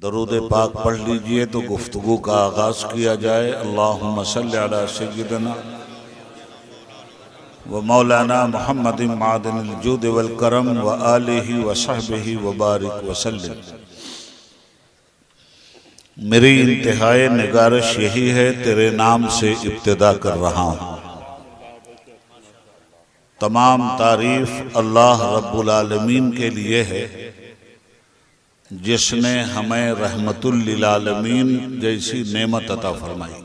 दरूद पाक पढ़ लीजिए तो गुफ्तगू का आगाज किया जाए। अल्लाहुम्मा सल्ली अला सय्यिदना व मौलाना मुहम्मद मादिनिल जूद वल करम व आलिहि व सहबिहि व बारिक व सल्लिम। मेरी इंतहाई निगारिश यही है, तेरे नाम से इब्तिदा कर रहा हूँ। तमाम तारीफ अल्लाह रब्बुल आलमीन के लिए है, जिसने हमें रहमतुल लिल आलमीन जैसी नेमत अता फरमाई।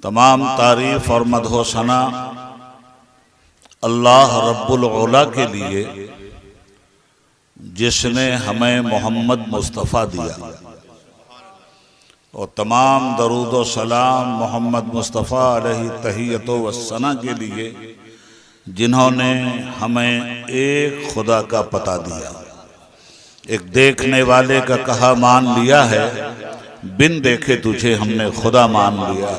तमाम तारीफ और मदहो सना अल्लाह रब्बुल औला के लिए, जिसने हमें मोहम्मद मुस्तफ़ा दिया। और तमाम दरूद व सलाम मोहम्मद मुस्तफ़ा अलैहि तहियतो व सना के लिए, जिन्होंने हमें एक खुदा का पता दिया। एक देखने वाले का कहा मान लिया है, बिन देखे तुझे हमने खुदा मान लिया।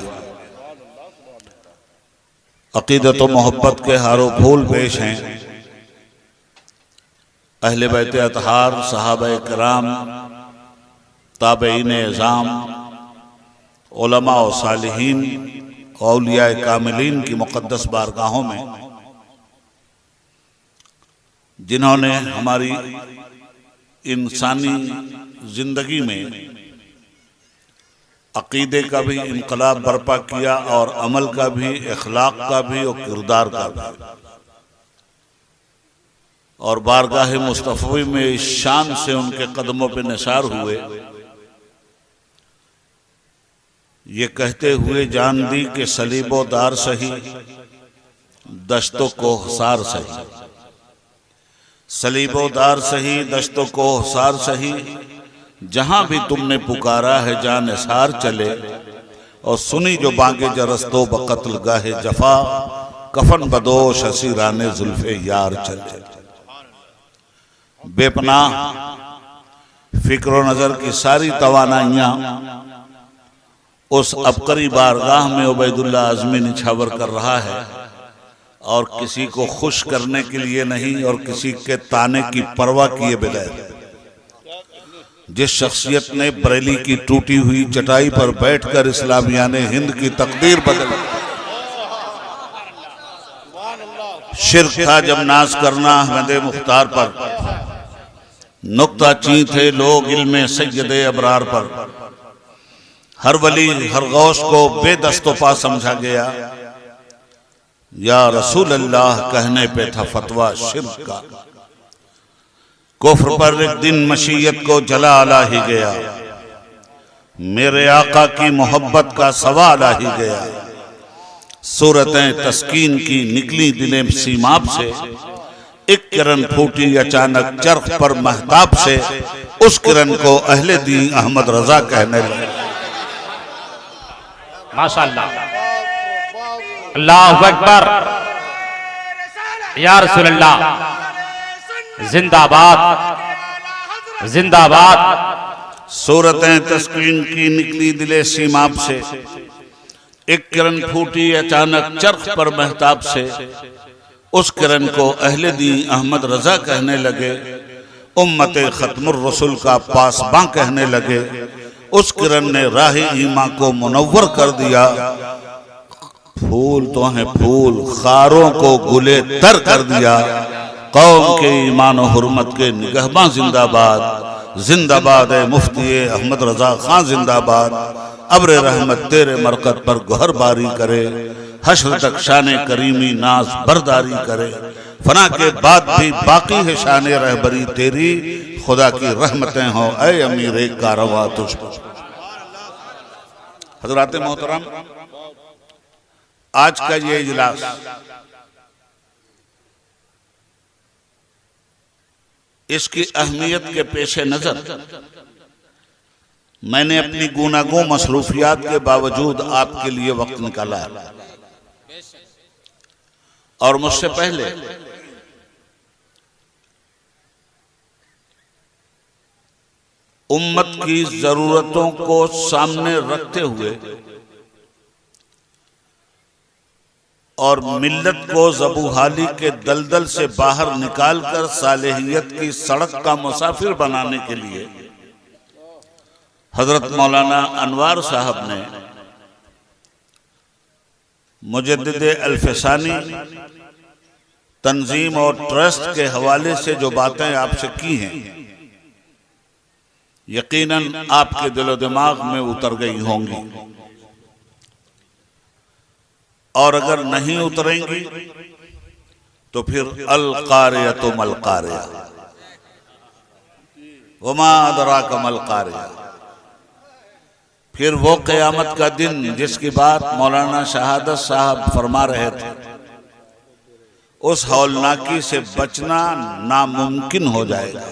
अकीदत व मोहब्बत के हारो फूल पेश हैं अहले बैत अतहार, सहाबा किराम, ताबईन एज़ाम, उलमा व सालिहीन, औलिया कामिलीन की मुक़द्दस बारगाहों में, जिन्होंने हमारी इंसानी जिंदगी में अकीदे का भी इनकलाब बर्पा किया और अमल का भी, इखलाक का भी और किरदार का भी। और बारगाह मुस्तफ़वी में इस शान से उनके कदमों पे निसार हुए, ये कहते हुए जान दी कि सलीबो दार सही, दश्तो को हसार सही। सलीबो दार सही, दश्तो को हसार सही, जहां भी तुमने पुकारा है जान निसार चले। और सुनी जो बांगे जरस्तो बकत्ल गाहे जफा, कफन बदोश हसीराने जुल्फे यार चले। बेपनाह फिक्र नजर की सारी तवानाइयां उस अबकरी बारगाह में उबैदुल्लाह आज़मी निछावर कर रहा है, और किसी को खुश करने के लिए नहीं और किसी के ताने की परवाह किए बगैर। जिस शख्सियत ने बरेली की टूटी हुई चटाई पर बैठकर इस्लामियाने हिंद की तकदीर बदल, शिर्क था जब नाज करना अहमद मुख्तार पर, नुक्ता ची थे लोग इल्मे सैयदे अबरार पर। हर वली हर गौस को बेदस्तोपा समझा गया, या रसूल अल्लाह कहने पे था फतवा शिर्क का। कुफ्र पर एक दिन मशीयत को जला ला ही गया, मेरे आका की मोहब्बत का सवाल आ ही गया। सूरतें तस्कीन की निकली दिले सीमाब से, एक किरण फूटी अचानक चरख पर महताब से। उस किरण को अहले दी अहमद रजा कहने लगे। माशाअल्लाह, अल्लाहु अकबर, या रसूल अल्लाह, जिंदाबाद जिंदाबाद। सूरतें तस्कीन की निकली दिले सीमाब से, एक किरण फूटी अचानक चरख पर महताब से। उस किरण को अहले दी अहमद रजा कहने लगे, उम्मते खत्मुर रसूल का पासबां कहने लगे। उस किरण ने राह ईमान को मुनव्वर कर दिया। फूल तो हैं फूल, खारों को गुले तर कर दिया। कौम के ईमान और हुर्मत के निगहबां जिंदाबाद, जिंदाबाद है मुफ्ती अहमद रजा खां जिंदाबाद। अब्र रहमत तेरे मरकत पर गुहर बारी करे, हश्र तक शान करीमी नाज बरदारी करे। फना के बाद भी बाकी है शान रहबरी तेरी, खुदा की रहमतें हो ऐ अमीर कारवां तुझ पर। हजरात मोहतरम, आज का ये इजलास इसकी अहमियत के पेश नजर मैंने अपनी गुनागो मसरूफियात के बावजूद आपके लिए वक्त निकाला है। और मुझसे पहले उम्मत की जरूरतों को सामने रखते हुए और मिल्लत को ज़बूहाली के दलदल से बाहर निकालकर सालेहियत की सड़क का मुसाफिर बनाने के लिए हजरत मौलाना अनवार साहब ने मुजद्दिद अल-फसानी तंजीम और ट्रस्ट के हवाले से जो बातें आपसे की हैं, यकीनन आपके दिलो दिमाग में उतर गई होंगी, और अगर नहीं उतरेंगी तो फिर अल कारियतु मल कारिया वमा अदराका मल कारिया, फिर वो क़यामत का दिन जिसकी बात मौलाना शहादत साहब फरमा रहे थे, उस हौलनाकी से बचना नामुमकिन हो जाएगा।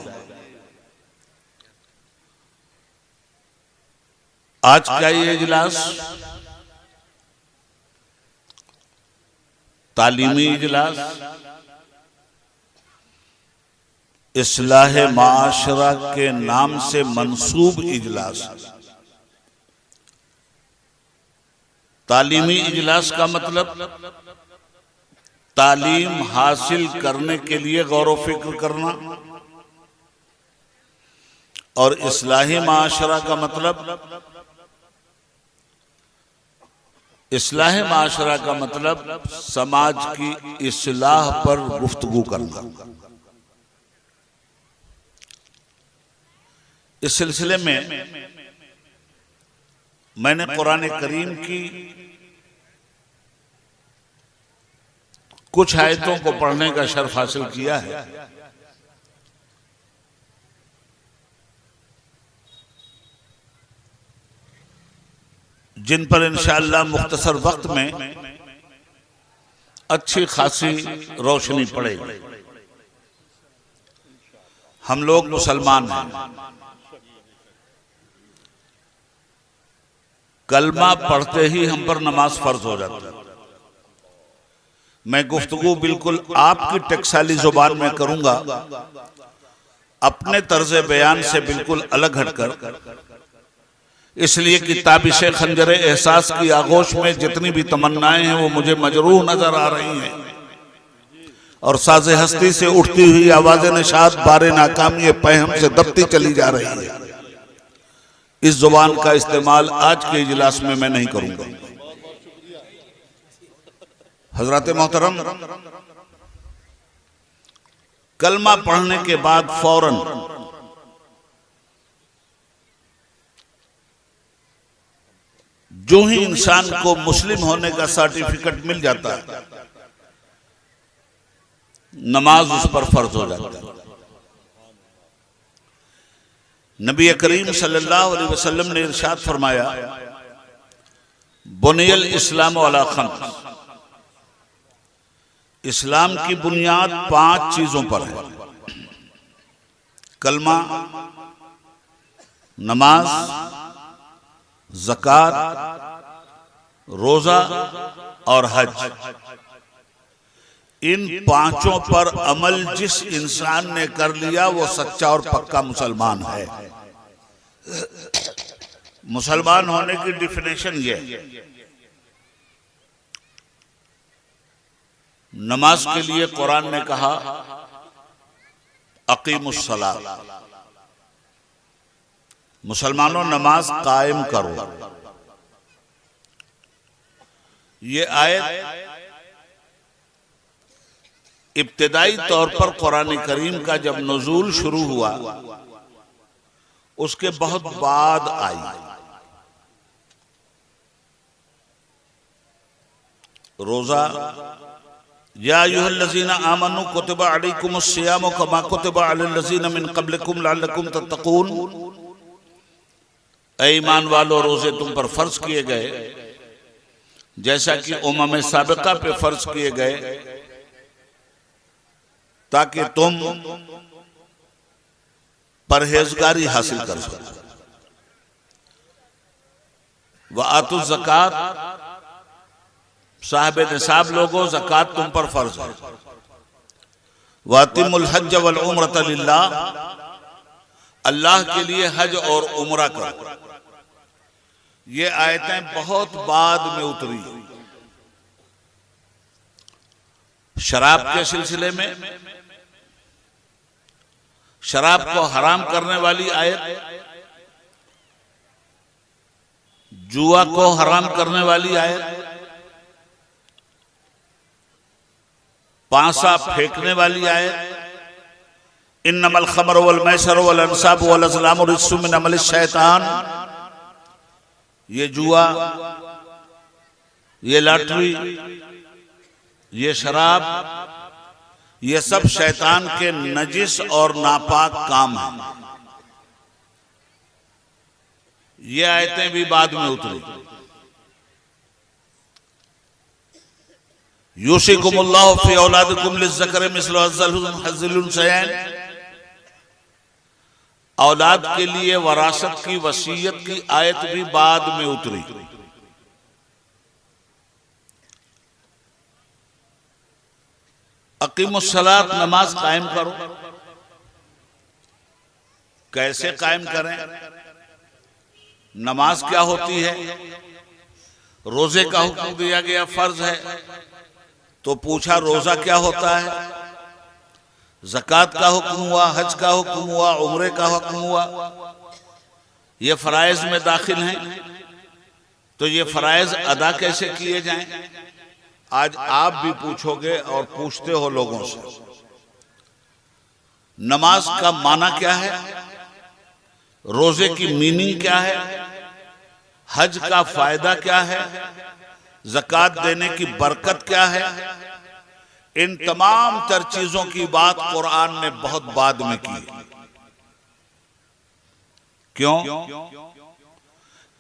आज का ये इजलास तालीमी इजलास, इस्लाह माशरा के नाम से मंसूब इजलास। तालीमी इजलास का मतलब तालीम हासिल करने के लिए गौर व फिक्र करना, और इस्लाही माशरा का मतलब समाज की इस्लाह पर गुफ्तगू करना। इस सिलसिले में मैंने कुरान करीम की कुछ आयतों को पढ़ने का शर्फ हासिल किया है। जिन पर इंशाअल्लाह मुख्तसर वक्त में अच्छी खासी रोशनी पड़ेगी। हम लोग मुसलमान हैं, कलमा पढ़ते ही हम पर नमाज फर्ज हो जाता है। मैं गुफ्तगू बिल्कुल आपकी टकसाली जुबान में करूंगा, अपने तर्ज बयान से बिल्कुल अलग हटकर, इसलिए कि ताबिश खंजर एहसास की आगोश में जितनी भी तमन्नाएं हैं वो मुझे मजरूह नजर आ रही हैं, और साज़े हस्ती से उठती हुई आवाज़ निशात बारे नाकामी पहम से दबती चली जा रही है। इस जुबान का इस्तेमाल आज के इजलास में मैं नहीं करूंगा। हजरत मोहतरम, कलमा पढ़ने के बाद फौरन जो ही इंसान को मुस्लिम होने का सर्टिफिकेट मिल जाता है, नमाज उस पर फर्ज हो जाता है। नबी करीम सल्लल्लाहु अलैहि वसल्लम ने इरशाद फरमाया, बुनियल इस्लाम अला खम्स, इस्लाम की बुनियाद 5 चीजों पर है: कलमा, नमाज, ज़कात, रोजा और हज। इन 5 पर अमल जिस इंसान ने कर लिया वो सच्चा और पक्का मुसलमान है। मुसलमान होने की डिफिनेशन ये है। नमाज के लिए कुरान ने कहा अकीमुस्सलात, मुसलमानों नमाज कायम करो। ये आयत इब्तिदाई तौर पर कुरान करीम का जब नुज़ूल शुरू हुआ उसके बहुत बाद आई। रोजा, या अय्युहल्लज़ीना आमनू कुतिबा अलैकुमुस्सियामु कमा कुतिबा अलल्लज़ीना मिन क़ब्लिकुम लअल्लकुम तत्तक़ून, ऐ ईमान वालो रोजे तुम पर फर्ज किए गए जैसा कि उम्म साबिका पे फर्ज किए गए, ताकि तुम परहेजगारी हासिल कर सको। व आतु ज़कात, साहिब निसाब लोगों ज़कात तुम पर फर्ज है। व अतिमुल हज वल उम्रत लिल्लाह, अल्लाह के लिए हज और उम्रा करो। ये आयतें बहुत बाद में उतरी। शराब के सिलसिले में शराब को हराम करने वाली आयत, जुआ को हराम करने वाली आयत, पांसा फेंकने वाली आयत, इन्नमल खमर वल मैसर वल अंसाब वल अज़लाम रिज्सुम मिन अमल शैतान, ये जुआ, ये लॉटरी, ये शराब, ये सब शैतान के नजिस और नापाक काम है। ये आयतें भी बाद में उतरी। यूसिकुमुल्लाहु फी औलादिकुम लिज़्ज़करि मिस्लु हज़्ज़िल उन्सयैन, औलाद के लिए वरासत की वसीयत की आयत भी बाद में उतरी। अकीमुस्सलात, नमाज कायम करो। कैसे कायम करें? नमाज क्या होती है? रोजे का हुक्म दिया गया, फर्ज है, तो पूछा रोजा क्या होता है? ज़कात का हुक्म हुआ, हज का हुक्म हुआ, उम्रे का हुक्म हुआ। ये फराइज में दाखिल हैं, तो ये फराइज अदा कैसे किए जाएं? आज आप भी पूछोगे और पूछते हो लोगों से। नमाज का माना क्या है? रोजे की मीनिंग क्या है? हज का फायदा क्या है? ज़कात देने की बरकत क्या है? इन तमाम तर चीजों की बात कुरान ने बहुत बाद में की। क्यों?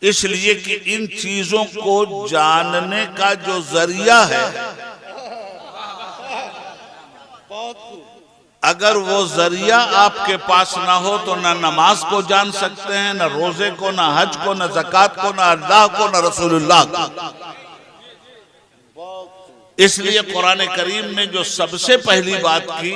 इसलिए कि इन चीजों को जानने का जो जरिया है, अगर वो जरिया आपके पास ना हो तो ना नमाज को जान सकते हैं, ना रोजे को, ना हज को, ना ज़कात को, ना अल्लाह को, ना रसूलुल्लाह को। इसलिए कुरान करीम ने जो सबसे पहली बात की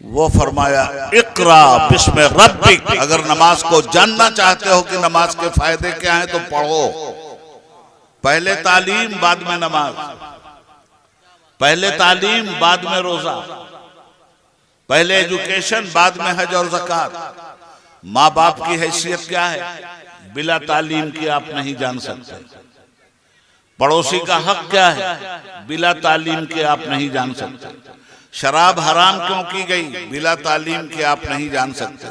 वो फरमाया इक़रा बिस्मि रब्बिक। अगर नमाज को जानना चाहते हो कि नमाज के फायदे क्या हैं तो पढ़ो। पहले तालीम, बाद में नमाज। पहले तालीम, बाद में रोजा। पहले एजुकेशन, बाद में हज और ज़कात। माँ बाप की हैसियत क्या है? बिला तालीम के आप नहीं जान सकते। पड़ोसी का हक क्या है? बिला तालीम के आप नहीं जान सकते। शराब हराम क्यों की गई? बिला तालीम के आप नहीं जान सकते।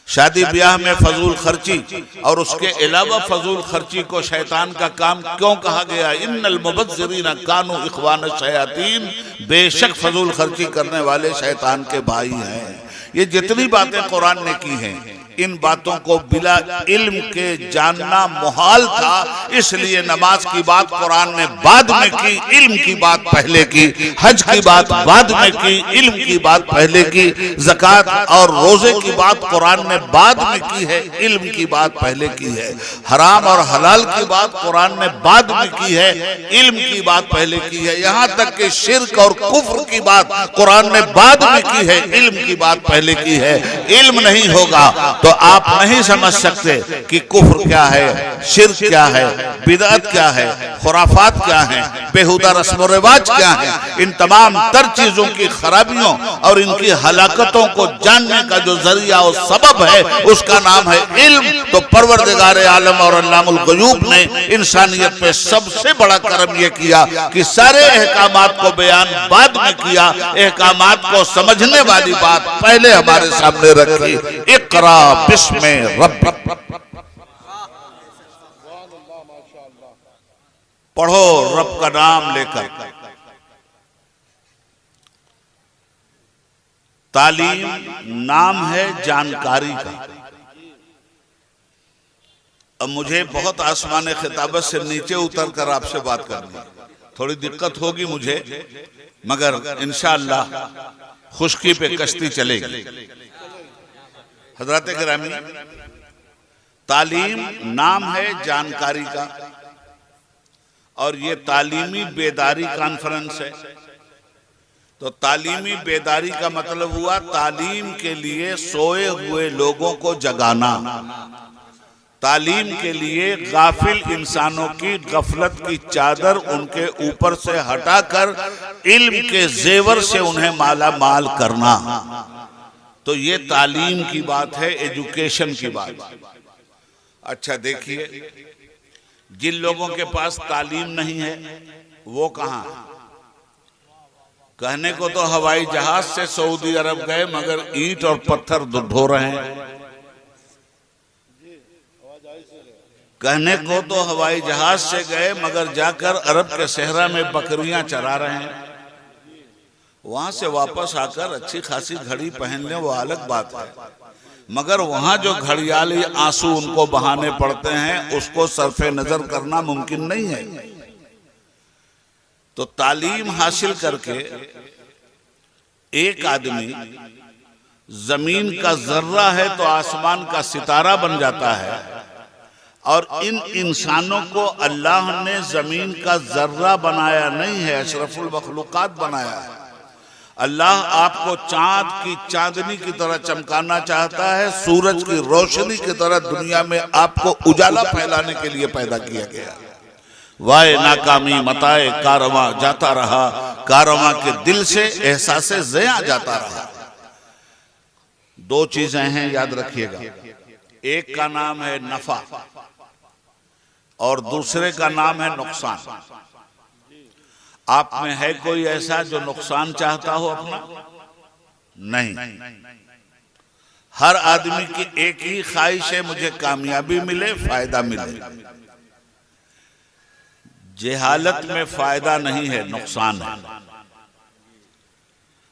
शादी ब्याह में फजूल खर्ची और उसके अलावा फजूल खर्ची को शैतान का काम क्यों कहा गया? इन्नल मुबज़्ज़िरीन कानू इख़वान शयातीन, बेशक फजूल खर्ची करने वाले शैतान के भाई हैं। ये जितनी बातें कुरान ने की हैं, इन बातों को बिला इल्म के जानना मुहाल था। इसलिए नमाज की बात कुरान ने बाद में की, इल्म की बात पहले की। हज की बात बाद में की, इल्म की बात पहले की। ज़कात और रोजे की बात कुरान ने बाद में की है, इल्म की बात पहले की है। हराम और हलाल की बात कुरान ने बाद में की है, इल्म की बात पहले की है। यहाँ तक कि शिर्क और कुफ्र की बात कुरान ने बाद में की है, इल्म की बात पहले की है। इल्म नहीं होगा तो आप नहीं समझ सकते कि कुफ्र क्या है, शिर्क क्या है, बिदअत क्या है, खुराफात क्या है, बेहुदा रस्म रिवाज क्या है। इन तमाम तर चीजों की खराबियों और इनकी हलाकतों को जानने का जो जरिया और सबब है उसका नाम है इल्म। तो परवरदिगार आलम और अल्लामुल गयूब ने इंसानियत पे सबसे बड़ा करम यह किया कि सारे अहकामात को बयान बाद में किया, अहकामात को समझने वाली बात पहले हमारे सामने रखी। इक़रा बिस्मि रब्बिक, पढ़ो रब का नाम लेकर। तालीम नाम है जानकारी का। अब मुझे बहुत आसमान खिताबत से नीचे उतर कर आपसे बात करनी है, थोड़ी दिक्कत होगी मुझे, मगर इंशाअल्लाह खुश्की पे कश्ती चलेगी। हजरत गिरामी, तालीम नाम है जानकारी का और ये तालीमी बेदारी कॉन्फ्रेंस है। तो तालीमी बेदारी का मतलब हुआ तालीम के लिए सोए हुए लोगों को जगाना, तालीम के लिए गाफिल इंसानों की गफलत की चादर उनके ऊपर से हटाकर इल्म के जेवर से उन्हें माला माल करना, तो ये तालीम की बात है, एजुकेशन की बात। अच्छा देखिए, जिन लोगों के पास तालीम नहीं है वो कहाँ? कहने को तो हवाई जहाज से सऊदी अरब गए, मगर ईंट और पत्थर ढो रहे हैं। कहने को तो हवाई जहाज से गए, मगर जाकर अरब के सहरा में बकरियां चरा रहे हैं। वहां से वापस आकर अच्छी खासी घड़ी पहन लें वो अलग बात है, मगर वहां जो घड़ियाली आंसू उनको बहाने पड़ते हैं उसको सरफे नजर करना मुमकिन नहीं है। तो तालीम हासिल करके एक आदमी जमीन का जर्रा है तो आसमान का सितारा बन जाता है, और इन इंसानों को अल्लाह ने जमीन का जर्रा बनाया नहीं है, अशरफुल मखलूकात बनाया है। अल्लाह आपको चांद की चांदनी की तरह चमकाना चाहता है, सूरज की रोशनी की तरह दुनिया में आपको उजाला फैलाने के लिए पैदा किया गया। वाए नाकामी मताए कारवां जाता रहा, कारवां के दिल से एहसास ज़िया जाता रहा। दो चीजें हैं, याद रखिएगा। एक का नाम है नफा और दूसरे का नाम है नुकसान। आप में है कोई ऐसा जो नुकसान चाहता हो अपना? नहीं। हर आदमी की एक ही ख्वाहिश है, मुझे कामयाबी मिले, फायदा मिले। जहालत में फायदा नहीं है, नुकसान है।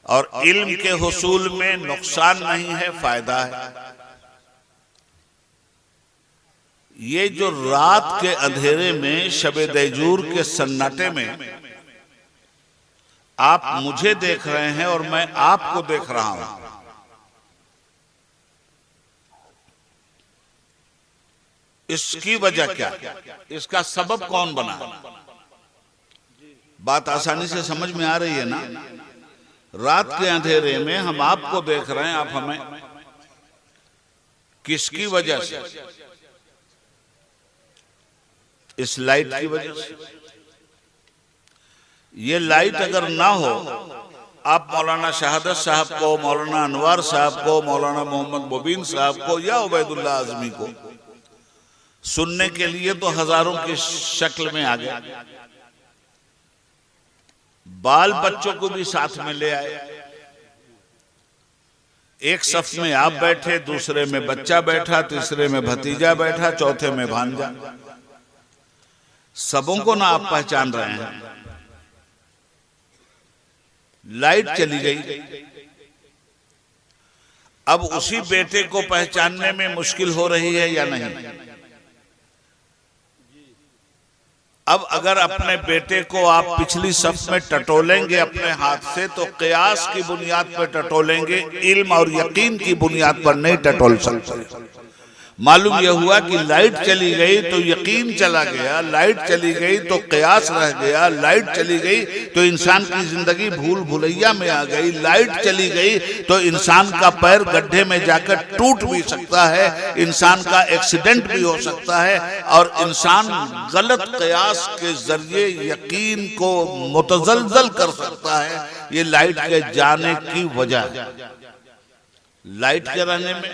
और इल्म के हुसूल में नुकसान नहीं है, फायदा है। ये जो रात के अंधेरे में शबे दैजूर के सन्नाटे में आप मुझे देख रहे हैं और मैं आपको देख रहा हूं, इसकी वजह क्या? इसका सबब कौन बना? बात आसानी से समझ में आ रही है ना? रात के अंधेरे में हम आपको देख रहे हैं, आप हमें, किसकी वजह से? इस लाइट की वजह से। ये लाइट अगर ना हो, आप मौलाना शहादत साहब को, मौलाना अनवार साहब को, मौलाना मोहम्मद मुबीन साहब को या उबैदुल्लाह आजमी को सुनने के लिए तो हजारों की शक्ल में आ गए। बाल बच्चों को भी साथ में ले आए। एक सफ में आप बैठे, दूसरे में बच्चा बैठा, तीसरे में भतीजा बैठा, चौथे में भांजा। सबों को ना आप पहचान रहे हैं। लाइट चली गई, अब उसी बेटे को पहचानने में मुश्किल हो रही है या नहीं? अब अगर अपने बेटे को आप पिछली सफ में टटोलेंगे अपने हाथ से, तो कियास की बुनियाद पर टटोलेंगे, इल्म और यकीन की बुनियाद पर नहीं टटोल सकते। मालूम यह हुआ कि लाइट चली गई तो यकीन चला गया, लाइट चली गई तो कियास रह गया, लाइट चली गई तो इंसान की जिंदगी भूल भुलैया में आ गई, लाइट चली गई तो इंसान का पैर गड्ढे में जाकर टूट भी सकता है, इंसान का एक्सीडेंट भी हो सकता है, और इंसान गलत कियास के जरिए यकीन को मुतजलजल कर सकता है। ये लाइट के जाने की वजह। लाइट के रहने में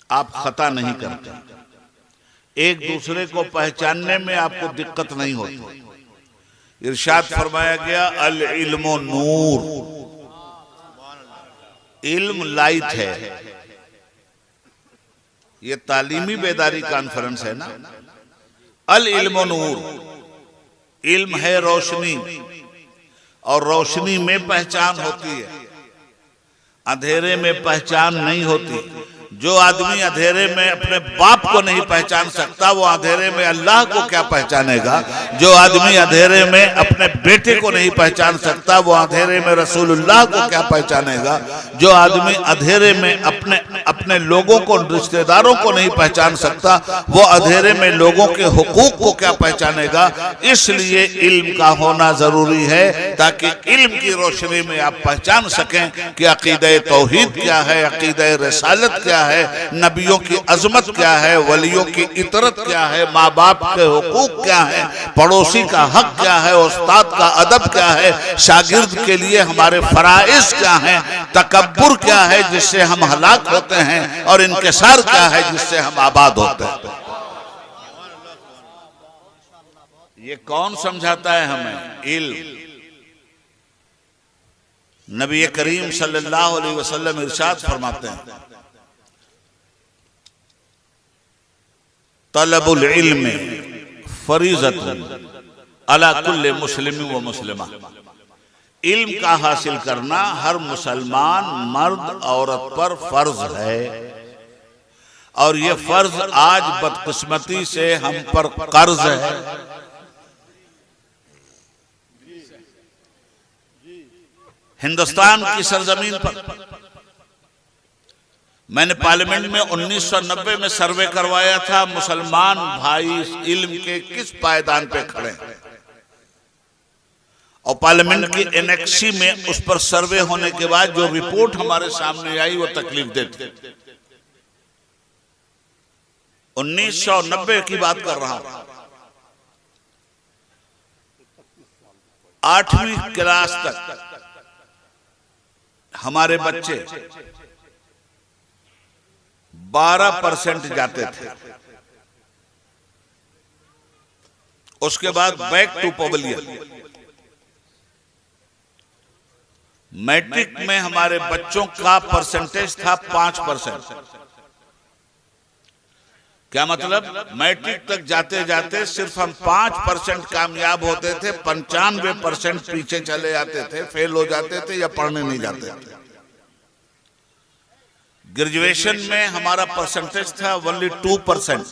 आप खता नहीं करते, एक दूसरे को पहचानने में आपको दिक्कत नहीं होती। इरशाद फरमाया गया, अल इल्मो नूर, इल्म लाइट है। ये तालीमी बेदारी कॉन्फ्रेंस है ना। अल इल्मो नूर, इल्म है रोशनी, और रोशनी में पहचान होती है, अंधेरे में पहचान नहीं होती। जो आदमी अंधेरे में अपने बाप को नहीं पहचान सकता, वो अंधेरे में अल्लाह को क्या पहचानेगा? जो आदमी अंधेरे में अपने बेटे को नहीं पहचान सकता, वो अंधेरे में रसूलुल्लाह को क्या पहचानेगा? जो आदमी अंधेरे में अपने अपने लोगों को, रिश्तेदारों को नहीं पहचान सकता, वो अंधेरे में लोगों के हुकूक को क्या पहचानेगा। इसलिए इल्म का होना जरूरी है ताकि इल्म की रोशनी में आप पहचान सकें कि अकीदे तौहीद क्या है, अकीदे रिसालत क्या है, नबियों की अजमत क्या है, वलियों की इतरत क्या है, माँ बाप के हुकूक क्या है, पड़ोसी का हक क्या है, उस्ताद का अदब क्या है, शागिर्द के लिए हमारे फराइज क्या हैं, तकब्बुर क्या है जिससे हम हलाक होते हैं, और इनकिसार क्या है जिससे हम आबाद होते हैं। ये कौन समझाता है हमें? इल्म। नबी करीम सल्लल्लाहु अलैहि वसल्लम इरशाद फरमाते हैं, तलबुल इल्म फरीज़तुन अला कुल्ले मुस्लिम व मुस्लिमा। इल्म का हासिल करना हर मुसलमान मर्द औरत पर फर्ज है, और ये फर्ज आज बदकिस्मती से हम पर कर्ज है। हिंदुस्तान की सरजमीन पर मैंने पार्लियामेंट में 1990 में सर्वे करवाया था, मुसलमान भाई इल्म के किस पायदान पे खड़े हैं, और पार्लियामेंट की एनेक्सी में उस पर सर्वे होने के बाद जो रिपोर्ट हमारे सामने आई वो तकलीफ देती। 1990 की बात कर रहा हूं। 8वीं क्लास तक हमारे बच्चे 12% जाते थे, उसके बाद बैक टू पब्लिक। मैट्रिक में हमारे बच्चों का परसेंटेज था 5%। क्या मतलब? मैट्रिक तक जाते जाते सिर्फ हम 5% कामयाब होते थे, 95% पीछे चले जाते थे, फेल हो जाते थे या पढ़ने नहीं जाते थे। ग्रेजुएशन में हमारा परसेंटेज था ओनली 2%।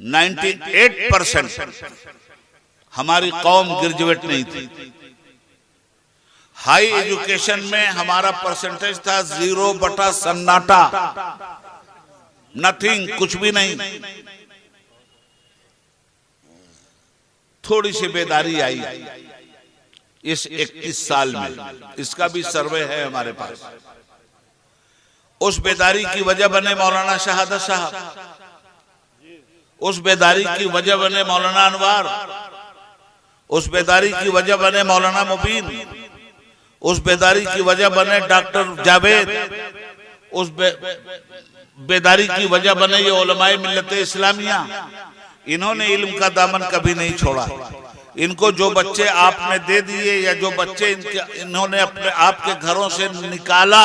98% हमारी कौम ग्रेजुएट नहीं थी। हाई एजुकेशन में हमारा परसेंटेज था 0 बटा सन्नाटा, नथिंग, कुछ भी नहीं। थोड़ी सी बेदारी आई इस 21 साल में, इसका भी सर्वे है हमारे पास। उस बेदारी की वजह बने मौलाना शहादत साहब, उस बेदारी की वजह बने मौलाना अनवार, उस बेदारी की वजह बने मौलाना मुबीन, उस बेदारी की वजह बने डॉक्टर जावेद, उस बेदारी की वजह बने ये उलमाए मिल्लत इस्लामिया। इन्होंने इल्म का दामन कभी नहीं छोड़ा। इनको जो बच्चे आपने दे दिए या जो बच्चे इन्होंने अपने आपके घरों से निकाला,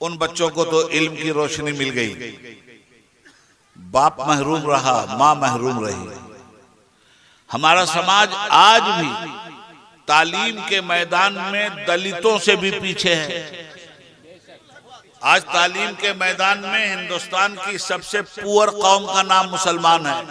उन बच्चों को तो इल्म की रोशनी मिल गई। बाप महरूम रहा, मां महरूम रही। हमारा समाज आज भी तालीम के मैदान में दलितों से भी पीछे है। आज तालीम के मैदान में हिंदुस्तान की सबसे पुअर कौम का नाम मुसलमान है।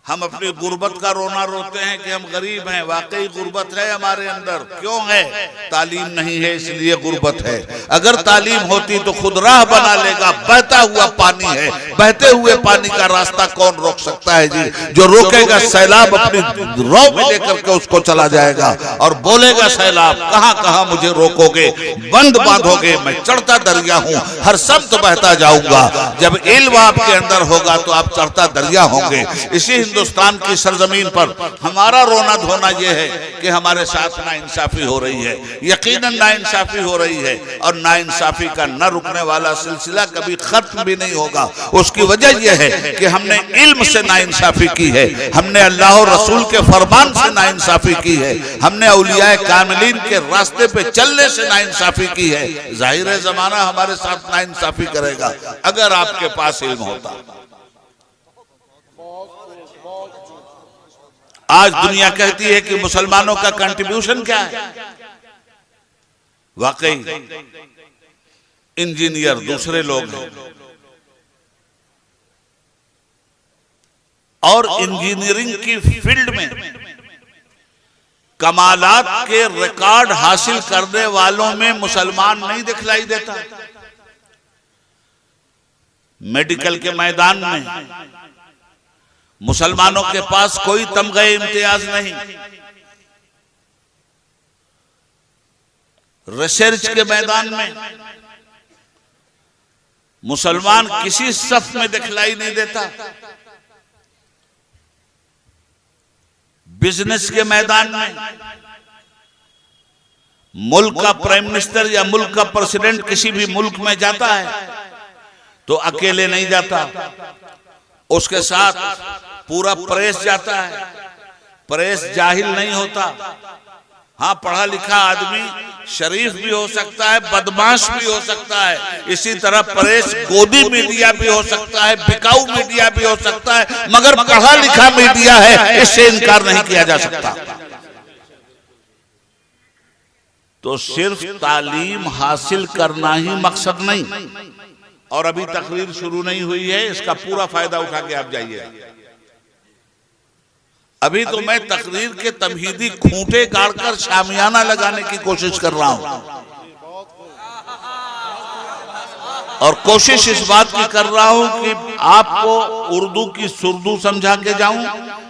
हम अपनी गुर्बत का रोना रोते हैं कि हम गरीब हैं, वाकई गुर्बत है हमारे अंदर। क्यों है? तालीम नहीं है इसलिए गुर्बत है। अगर तालीम होती तो खुद राह बना लेगा। बहता हुआ पानी है, बहते हुए पानी का रास्ता कौन रोक सकता है जी? जो रोकेगा सैलाब अपनी रौ में लेकर के उसको चला जाएगा और बोलेगा सैलाब कहां कहां मुझे रोकोगे, बंद बांधोगे, मैं चढ़ता दरिया हूं, हर शब्द बहता जाऊंगा। जब इल्म आपके अंदर होगा तो आप चढ़ता दरिया होंगे। इसी हिंदुस्तान की सरजमीन पर हमारा रोना धोना यह है कि हमारे साथ नाइंसाफी हो रही है। यकीनन नाइंसाफी हो रही है और नाइंसाफी का न रुकने वाला सिलसिला कभी खत्म भी नहीं होगा। उसकी वजह यह है कि हमने इल्म से नाइंसाफी की है, हमने अल्लाह और रसूल के फरमान से नाइंसाफी की है, हमने औलियाए कामिलीन के रास्ते पे चलने से नाइंसाफी की है। जाहिर है जमाना हमारे साथ नाइंसाफी करेगा अगर आपके पास इल्म होता। आज दुनिया कहती है कि मुसलमानों का कंट्रीब्यूशन क्या है। वाकई इंजीनियर दूसरे लोग हैं और इंजीनियरिंग की फील्ड में कमालात के रिकॉर्ड हासिल करने वालों में मुसलमान नहीं दिखलाई देता। मेडिकल के मैदान में मुसलमानों के पास कोई तमगे इम्तियाज नहीं, रिसर्च के मैदान में मुसलमान किसी सफ में दिखलाई नहीं देता, बिजनेस के मैदान में मुल्क का प्राइम मिनिस्टर या मुल्क का प्रेसिडेंट किसी भी मुल्क में जाता है तो अकेले नहीं जाता, उसके साथ पूरा प्रेस जाता है। प्रेस जाहिल नहीं होता। हाँ, पढ़ा लिखा आदमी शरीफ भी हो सकता है, बदमाश भी हो सकता है, इसी तरह प्रेस गोदी मीडिया भी हो सकता है, बिकाऊ मीडिया भी हो सकता है, मगर पढ़ा लिखा मीडिया है, इससे इनकार नहीं किया जा सकता। तो सिर्फ तालीम हासिल करना ही मकसद नहीं, और अभी तकरीर शुरू नहीं हुई है, इसका पूरा फायदा उठा के आप जाइए। अभी तो मैं तकरीर के तमहीदी खूंटे गाड़कर शामियाना लगाने की कोशिश कर रहा हूं, और कोशिश इस बात की कर रहा हूं कि आपको उर्दू की सुर्दू समझा के जाऊं,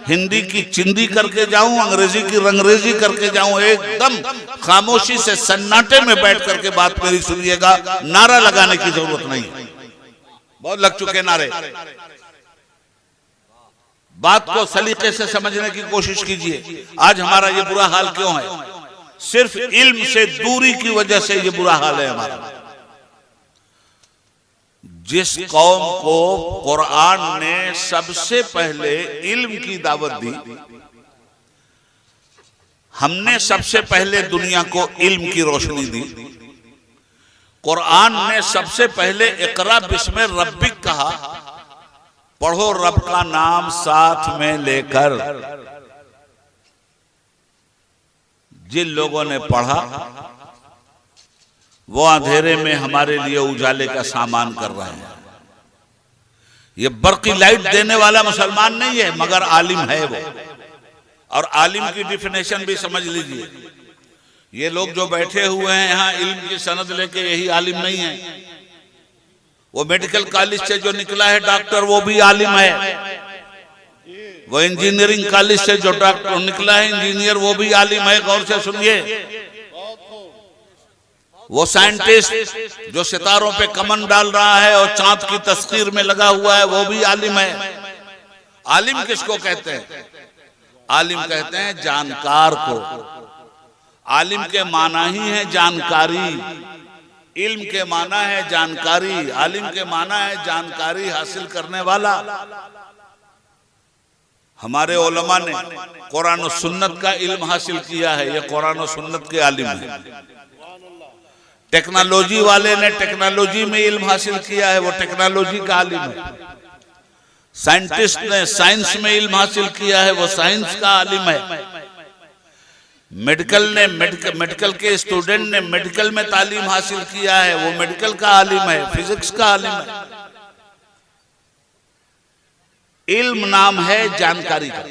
हिंदी की चिंदी करके जाऊं, अंग्रेजी की रंगरेजी करके जाऊं। एकदम खामोशी से सन्नाटे में बैठ करके बात मेरी सुनिएगा, नारा लगाने की जरूरत नहीं, बहुत लग चुके नारे। बात को सलीके से समझने की कोशिश कीजिए। आज हमारा ये बुरा हाल क्यों है? सिर्फ इल्म से दूरी की वजह से ये बुरा हाल है हमारा। जिस कौम को कुरान ने सबसे पहले इल्म की दावत दी, हमने सबसे पहले दुनिया को इल्म की रोशनी दी। कुरान ने सबसे पहले इकरा बिस्मे रब्बिक कहा, पढ़ो रब का नाम साथ में लेकर। जिन लोगों ने पढ़ा वो अंधेरे में हमारे लिए उजाले का सामान कर रहे हैं। ये बर्की लाइट देने वाला मुसलमान नहीं है, मगर आलिम है वो। और आलिम की डिफिनेशन भी समझ लीजिए। ये लोग जो बैठे हुए हैं यहाँ इल्म की सनद लेके, यही आलिम नहीं है। वो मेडिकल कॉलेज से जो निकला है डॉक्टर, वो भी आलिम है। वो इंजीनियरिंग कॉलेज से जो डॉक्टर निकला है इंजीनियर, वो भी आलिम है। गौर से सुनिए। वो साइंटिस्ट जो सितारों पे कमन डाल रहा है और चांद की तस्वीर में लगा हुआ है, वो भी आलिम है। आलिम किसको कहते हैं? आलिम कहते हैं जानकार को। आलिम के माना ही है जानकारी, इल्म के माना है जानकारी, आलिम के माना है जानकारी हासिल करने वाला। हमारे उलमा ने कुरान और सुन्नत का इल्म हासिल किया है, ये कुरान और सुन्नत के आलिम है। टेक्नोलॉजी वाले ने टेक्नोलॉजी में इल्म हासिल किया है, वो टेक्नोलॉजी का आलिम है। साइंटिस्ट ने साइंस में इल्म हासिल किया है, वो साइंस का आलिम है। मेडिकल के स्टूडेंट ने मेडिकल में तालीम हासिल किया है, वो मेडिकल का आलिम है, फिजिक्स का आलिम है। इल्म नाम है जानकारी का,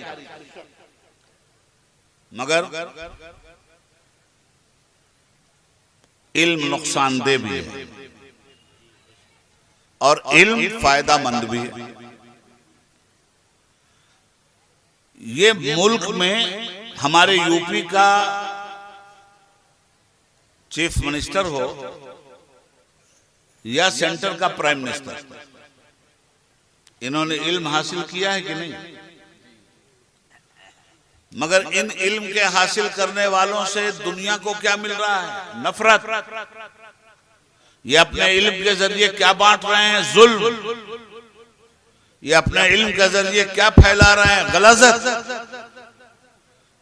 मगर इल्म नुकसानदेह भी है और इल्म फायदामंद भी है। ये मुल्क में हमारे यूपी का चीफ मिनिस्टर हो या सेंटर का प्राइम मिनिस्टर, इन्होंने इल्म हासिल किया है कि नहीं? मगर इन इल्म के हासिल करने वालों से दुनिया को क्या मिल रहा है? नफरत। ये अपने इल्म के जरिए क्या बांट रहे हैं? जुल्म। ये अपने इल्म के जरिए क्या फैला रहे हैं? गलज़त।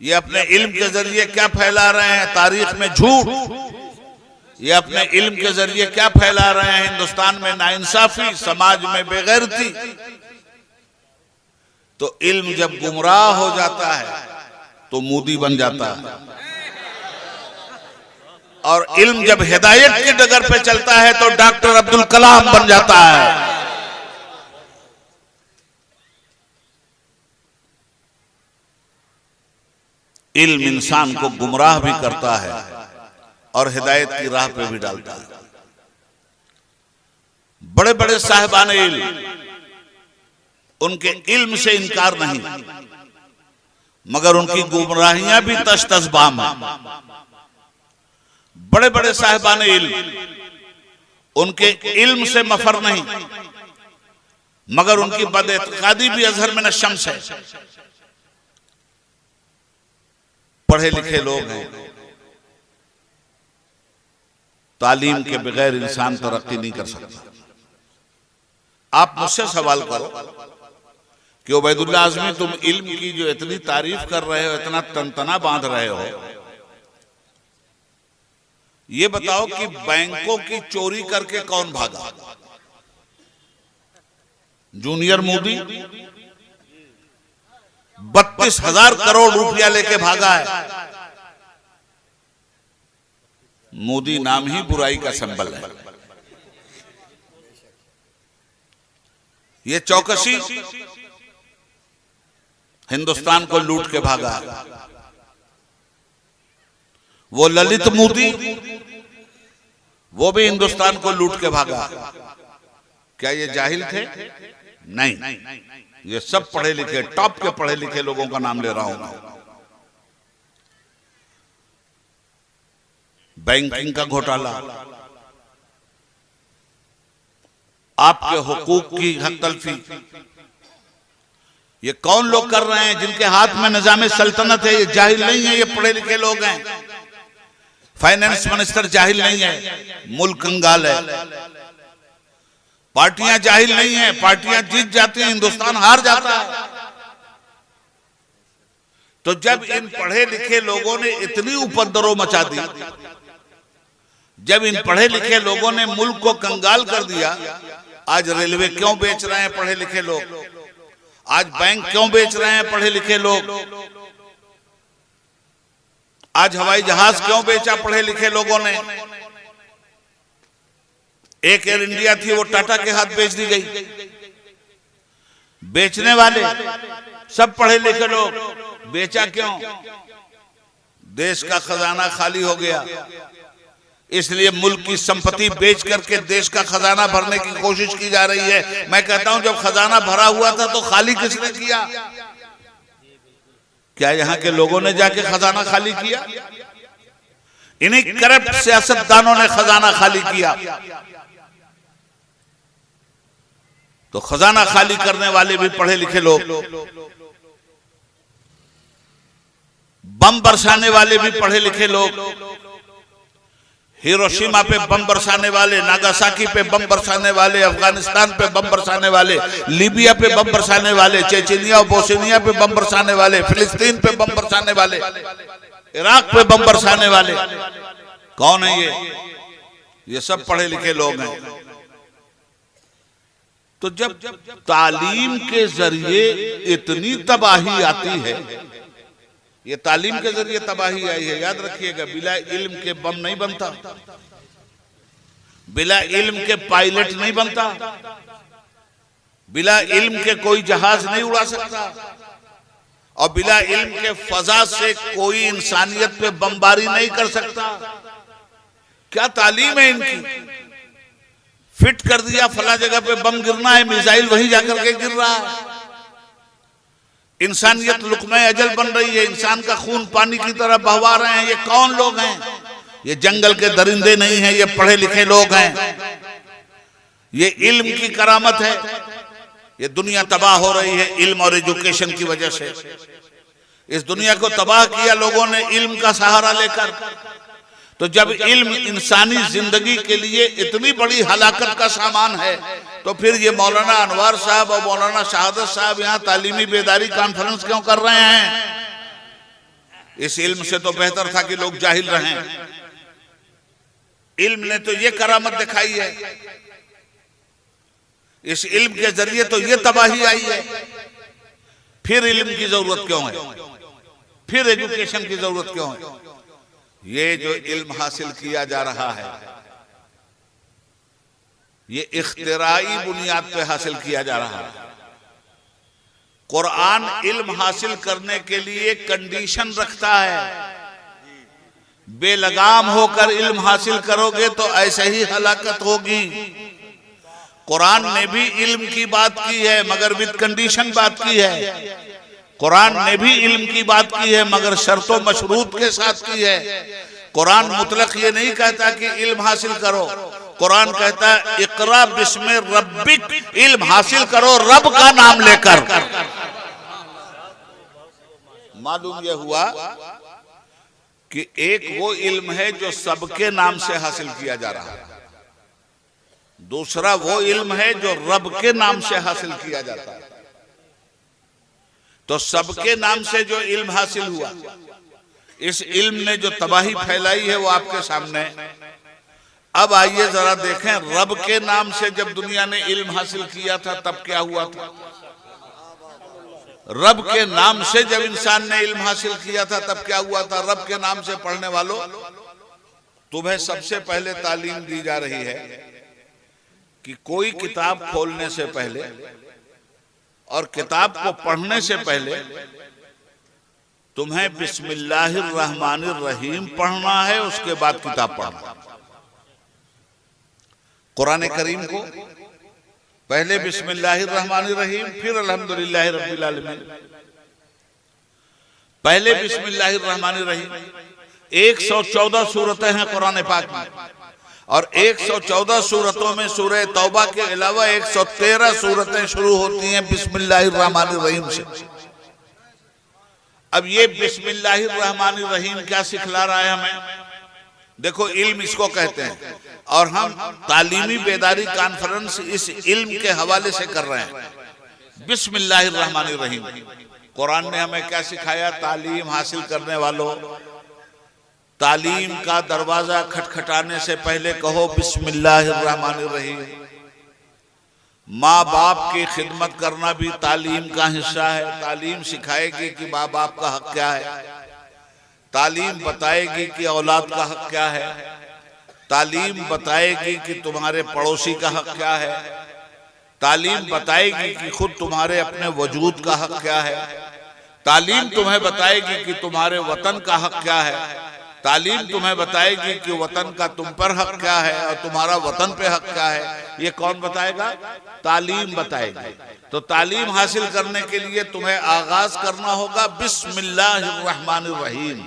ये अपने इल्म के जरिए क्या फैला रहे हैं? तारीख में झूठ। ये अपने इल्म के जरिए क्या फैला रहे हैं? हिंदुस्तान में नाइंसाफी, समाज में बेगैरती। तो इल्म जब गुमराह हो जाता है तो मोदी बन जाता है, और इल्म जब हिदायत की डगर पे चलता है तो डॉक्टर अब्दुल कलाम बन जाता है। इल्म इंसान को गुमराह भी करता है और हिदायत की राह पे भी डालता है। बड़े बड़े साहिबान इल्म, उनके इल्म से इनकार नहीं, मगर उनकी गुमराहियां भी तश तश बाम है। बड़े बड़े साहिबान इल्म, उनके इल्म से मफर नहीं, मगर उनकी बदएतिकादी भी अजहर में नशम्स है। पढ़े लिखे लोग हैं, तालीम के बगैर इंसान तरक्की नहीं कर सकता। आप मुझसे सवाल करो कि उबैदुल्लाह आज़मी, तुम इल्म की जो इतनी तारीफ कर रहे हो, इतना तनतना बांध रहे हो, ये बताओ कि बैंकों की चोरी करके कौन भागा? जूनियर मोदी 32,000 करोड़ रुपया लेके भागा है। मोदी नाम ही बुराई का संबल है। ये चौकसी हिंदुस्तान को लूट के भागा है। वो ललित मोदी, वो भी हिंदुस्तान को लूट के भागा। क्या ये जाहिल थे? नहीं, ये सब पढ़े लिखे, टॉप के पढ़े लिखे लोगों का नाम ले रहा हूं। बैंकिंग का घोटाला, आपके हुकूक की हक तलफी, ये कौन लोग कर रहे हैं? जिनके हाथ में निजाम सल्तनत है। ये जाहिल नहीं है, ये पढ़े लिखे लोग हैं। फाइनेंस मिनिस्टर जाहिल नहीं है, मुल्क कंगाल है। पार्टियां जाहिल नहीं है, पार्टियां जीत जाती हैं, हिंदुस्तान हार जाता है। तो जब इन पढ़े लिखे लोगों ने इतनी उपद्रव मचा दी, जब इन पढ़े लिखे लोगों ने मुल्क को कंगाल कर दिया, आज रेलवे क्यों बेच रहे हैं पढ़े लिखे लोग? आज बैंक क्यों बेच रहे हैं पढ़े लिखे लोग? आज हवाई जहाज क्यों बेचा पढ़े लिखे लोगों ने? एक एयर इंडिया थी, वो टाटा के हाथ बेच दी गई। बेचने वाले सब पढ़े लिखे लोग। बेचा क्यों? देश का खजाना खाली हो गया, इसलिए मुल्क की संपत्ति बेच करके देश का खजाना भरने की कोशिश की जा रही है। मैं कहता हूं, जब खजाना भरा हुआ था तो खाली किसने किया? क्या यहां के लोगों ने जाके खजाना खाली किया? इन्हीं करप्ट सियासतदानों ने खजाना खाली किया। तो खजाना खाली करने वाले भी पढ़े लिखे लोग, बम बरसाने वाले भी पढ़े लिखे लोग, हिरोशिमा पे बम बरसाने वाले, नागासाकी पे बम बरसाने वाले, अफगानिस्तान पे बम बरसाने वाले, लीबिया पे बम बरसाने वाले, चेचनिया और बोस्निया पे बम बरसाने वाले, फिलिस्तीन पे बम बरसाने वाले, इराक पे बम बरसाने वाले, कौन है ये सब पढ़े लिखे लोग हैं। तो जब तालीम के जरिए इतनी तबाही आती है, ये तालीम के जरिए तबाही आई है, याद रखिएगा। बिला इल्म के बम नहीं बनता, बिला इल्म के पायलट नहीं बनता, बिला इल्म के कोई जहाज नहीं उड़ा सकता, और बिला इल्म के फजा से कोई इंसानियत पे बमबारी नहीं कर सकता। क्या तालीम है इनकी? फिट कर दिया, फला जगह पे बम गिरना है, मिसाइल वहीं जाकर के गिर रहा है। इंसानियत लुक़्मा अजल बन रही है, इंसान का खून पानी की तरह बहवा रहे हैं। ये कौन लोग हैं? ये जंगल के दरिंदे नहीं हैं, ये पढ़े लिखे लोग हैं। ये इल्म की करामत है। ये दुनिया तबाह हो रही है इल्म और एजुकेशन की वजह से। इस दुनिया को तबाह किया लोगों ने इल्म का सहारा लेकर। तो जब इल्म इंसानी जिंदगी के लिए इतनी बड़ी हलाकत का सामान है, तो फिर ये मौलाना अनवार साहब और मौलाना शहादत साहब यहाँ तालीमी बेदारी कॉन्फ्रेंस क्यों कर रहे हैं? इस इल्म से तो बेहतर था कि लोग जाहिल रहें। इल्म ने तो ये करामत दिखाई है, इस इल्म के जरिए तो ये तबाही आई है। फिर इल्म की जरूरत क्यों है? फिर एजुकेशन की जरूरत क्यों है? ये जो इल्म हासिल किया जा रहा है, ये इख्तिराई बुनियाद पे हासिल किया जा रहा है। कुरान इल्म हासिल करने के लिए कंडीशन रखता है। बेलगाम होकर इल्म हासिल करोगे तो ऐसे ही हलाकत होगी। कुरान ने भी इल्म की बात की है मगर विद कंडीशन बात की है। कुरान ने भी इल्म की बात की है मगर शर्तों मशरूत के साथ की है। कुरान मुतलक ये नहीं कहता कि इल्म हासिल करो। कुरान कहता है इकरा बिस्मे रब्बिक, इल्म हासिल करो रब का नाम लेकर। मालूम यह हुआ कि एक वो इल्म है जो सबके नाम से हासिल किया जा रहा है, दूसरा वो इल्म है जो रब के नाम से हासिल किया जाता है। तो सबके नाम से जो इल्म हासिल हुआ, इस इल्म ने जो तबाही फैलाई है वो आपके सामने। अब आइए जरा देखें, रब के नाम से जब दुनिया ने इल्म हासिल किया था तब क्या हुआ था। रब के नाम से जब इंसान ने इल्म हासिल किया था तब क्या हुआ था। रब के नाम से पढ़ने वालों, तुम्हें सबसे पहले तालीम दी जा रही है कि कोई किताब खोलने से पहले और किताब को पढ़ने से पहले तुम्हें बिस्मिल्लाहिर्रहमानिर्रहीम पढ़ना है, उसके बाद किताब पढ़ना। कुरान करीम को पहले बिस्मिल्लाहिर्रहमानिर्रहीम, फिर अल्हम्दुलिल्लाहि रब्बिल आलमीन। पहले बिस्मिल्लाहिर्रहमानिर्रहीम। 114 सूरतें हैं कुरान पाक में और 114 सूरतों में सूरह तौबा के अलावा 113 सूरतें शुरू होती हैं बिस्मिल्लाहिर्रहमानिर्रहीम से। अब ये बिस्मिल्लाहिर्रहमानिर्रहीम क्या सिखला रहा है हमें। देखो, इल्म इसको कहते हैं और हम तालीमी बेदारी कॉन्फ्रेंस इस इल्म के हवाले से कर रहे हैं। बिस्मिल्लाहिर्रहमानिर्रहीम, कुरान ने हमें क्या सिखाया। तालीम हासिल करने वालों, तालीम का दरवाजा खटखटाने से पहले कहो बिस्मिल्लाहिर्रहमानिर्रहीम। माँ बाप की खिदमत करना भी तालीम का हिस्सा है। तालीम सिखाएगी कि माँ बाप का हक क्या है, तालीम बताएगी कि औलाद का हक क्या है, तालीम बताएगी कि तुम्हारे पड़ोसी का हक क्या है, तालीम बताएगी कि खुद तुम्हारे अपने वजूद का हक क्या है, तालीम तुम्हें बताएगी कि तुम्हारे वतन का हक क्या है, तालीम तुम्हें बताएगी कि वतन का तुम पर हक क्या है और तुम्हारा वतन पे हक क्या है। ये कौन बताएगा? तालीम बताएगी। तो तालीम हासिल करने के लिए तुम्हें आगाज करना होगा बिस्मिल्लाहिर्रहमानिर्रहीम।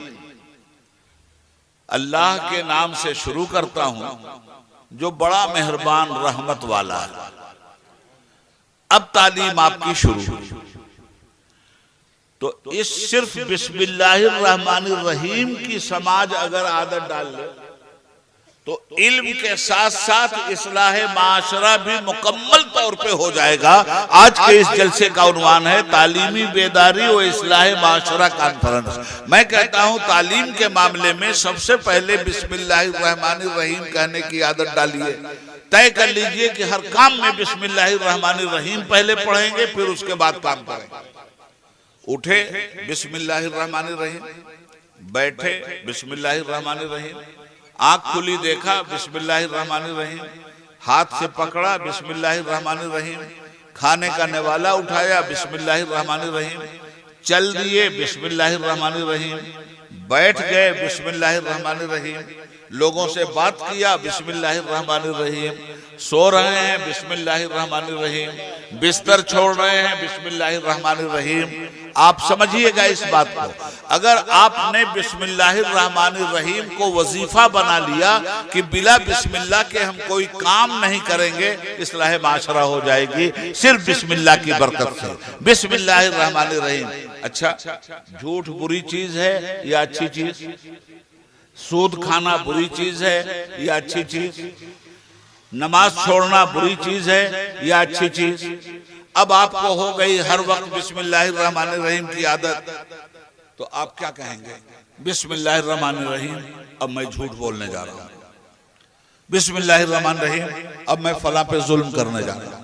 अल्लाह के नाम से शुरू करता हूं जो बड़ा मेहरबान रहमत वाला है। अब तालीम आपकी शुरू। तो इस सिर्फ बिस्मिल्लाहिर्रहमानिर्रहीम की समाज अगर आदत डाल ले तो इल्म के साथ साथ इस्लाह माशरा भी मुकम्मल तौर पे हो जाएगा। आज के इस जलसे का उन्वान है तालीमी बेदारी और इस्लाह माशरा कॉन्फ्रेंस। मैं कहता हूं तालीम के मामले में सबसे पहले बिस्मिल्लाहिर्रहमानिर्रहीम कहने की आदत डालिए। तय कर लीजिए कि हर काम में बिस्मिल्लाहिर्रहमानिर्रहीम पहले पढ़ेंगे, फिर उसके बाद काम करेंगे। उठे बिस्मिल्लाहिर्रहमानिर्रहीम, बैठे बिस्मिल्लाहिर्रहमानिर्रहीम, आंख खुली देखा बिस्मिल्लाहिर्रहमानिर्रहीम, हाथ से पकड़ा बिस्मिल्लाहिर्रहमानिर्रहीम, खाने का निवाला उठाया बिस्मिल्लाहिर्रहमानिर्रहीम, चल दिए बिस्मिल्लाहिर्रहमानिर्रहीम, बैठ गए बिस्मिल्लाहिर्रहमानिर्रहीम, लोगों से बात किया बिस्मिल्लाहिर्रहमानिर्रहीम, सो रहे हैं बिस्मिल्लाहिर्रहमानिर्रहीम, बिस्तर छोड़ रहे हैं बिस्मिल्लाहिर्रहमानिर्रहीम। आप समझिएगा इस बात को। अगर आपने बिस्मिल्लाहिर्रहमानिर्रहीम को वजीफा बना लिया कि बिला बिस्मिल्लाह के हम कोई काम नहीं करेंगे, इस्लाह माशरा हो जाएगी सिर्फ बिस्मिल्लाह की बरकत से। बिस्मिल्लाहिर्रहमानिर्रहीम। अच्छा, झूठ बुरी चीज है या अच्छी चीज? सूद खाना बुरी चीज है या अच्छी चीज? नमाज छोड़ना बुरी चीज है या अच्छी चीज? अब आपको हो गई हर वक्त बिस्मिल्लाहिर्रहमानिर्रहीम की आदत, तो आप क्या कहेंगे? बिस्मिल्लाहिर्रहमानिर्रहीम, अब मैं झूठ बोलने जा रहा हूं। बिस्मिल्लाहिर्रहमानिर्रहीम, अब मैं फला पे जुल्म करने जा रहा हूं।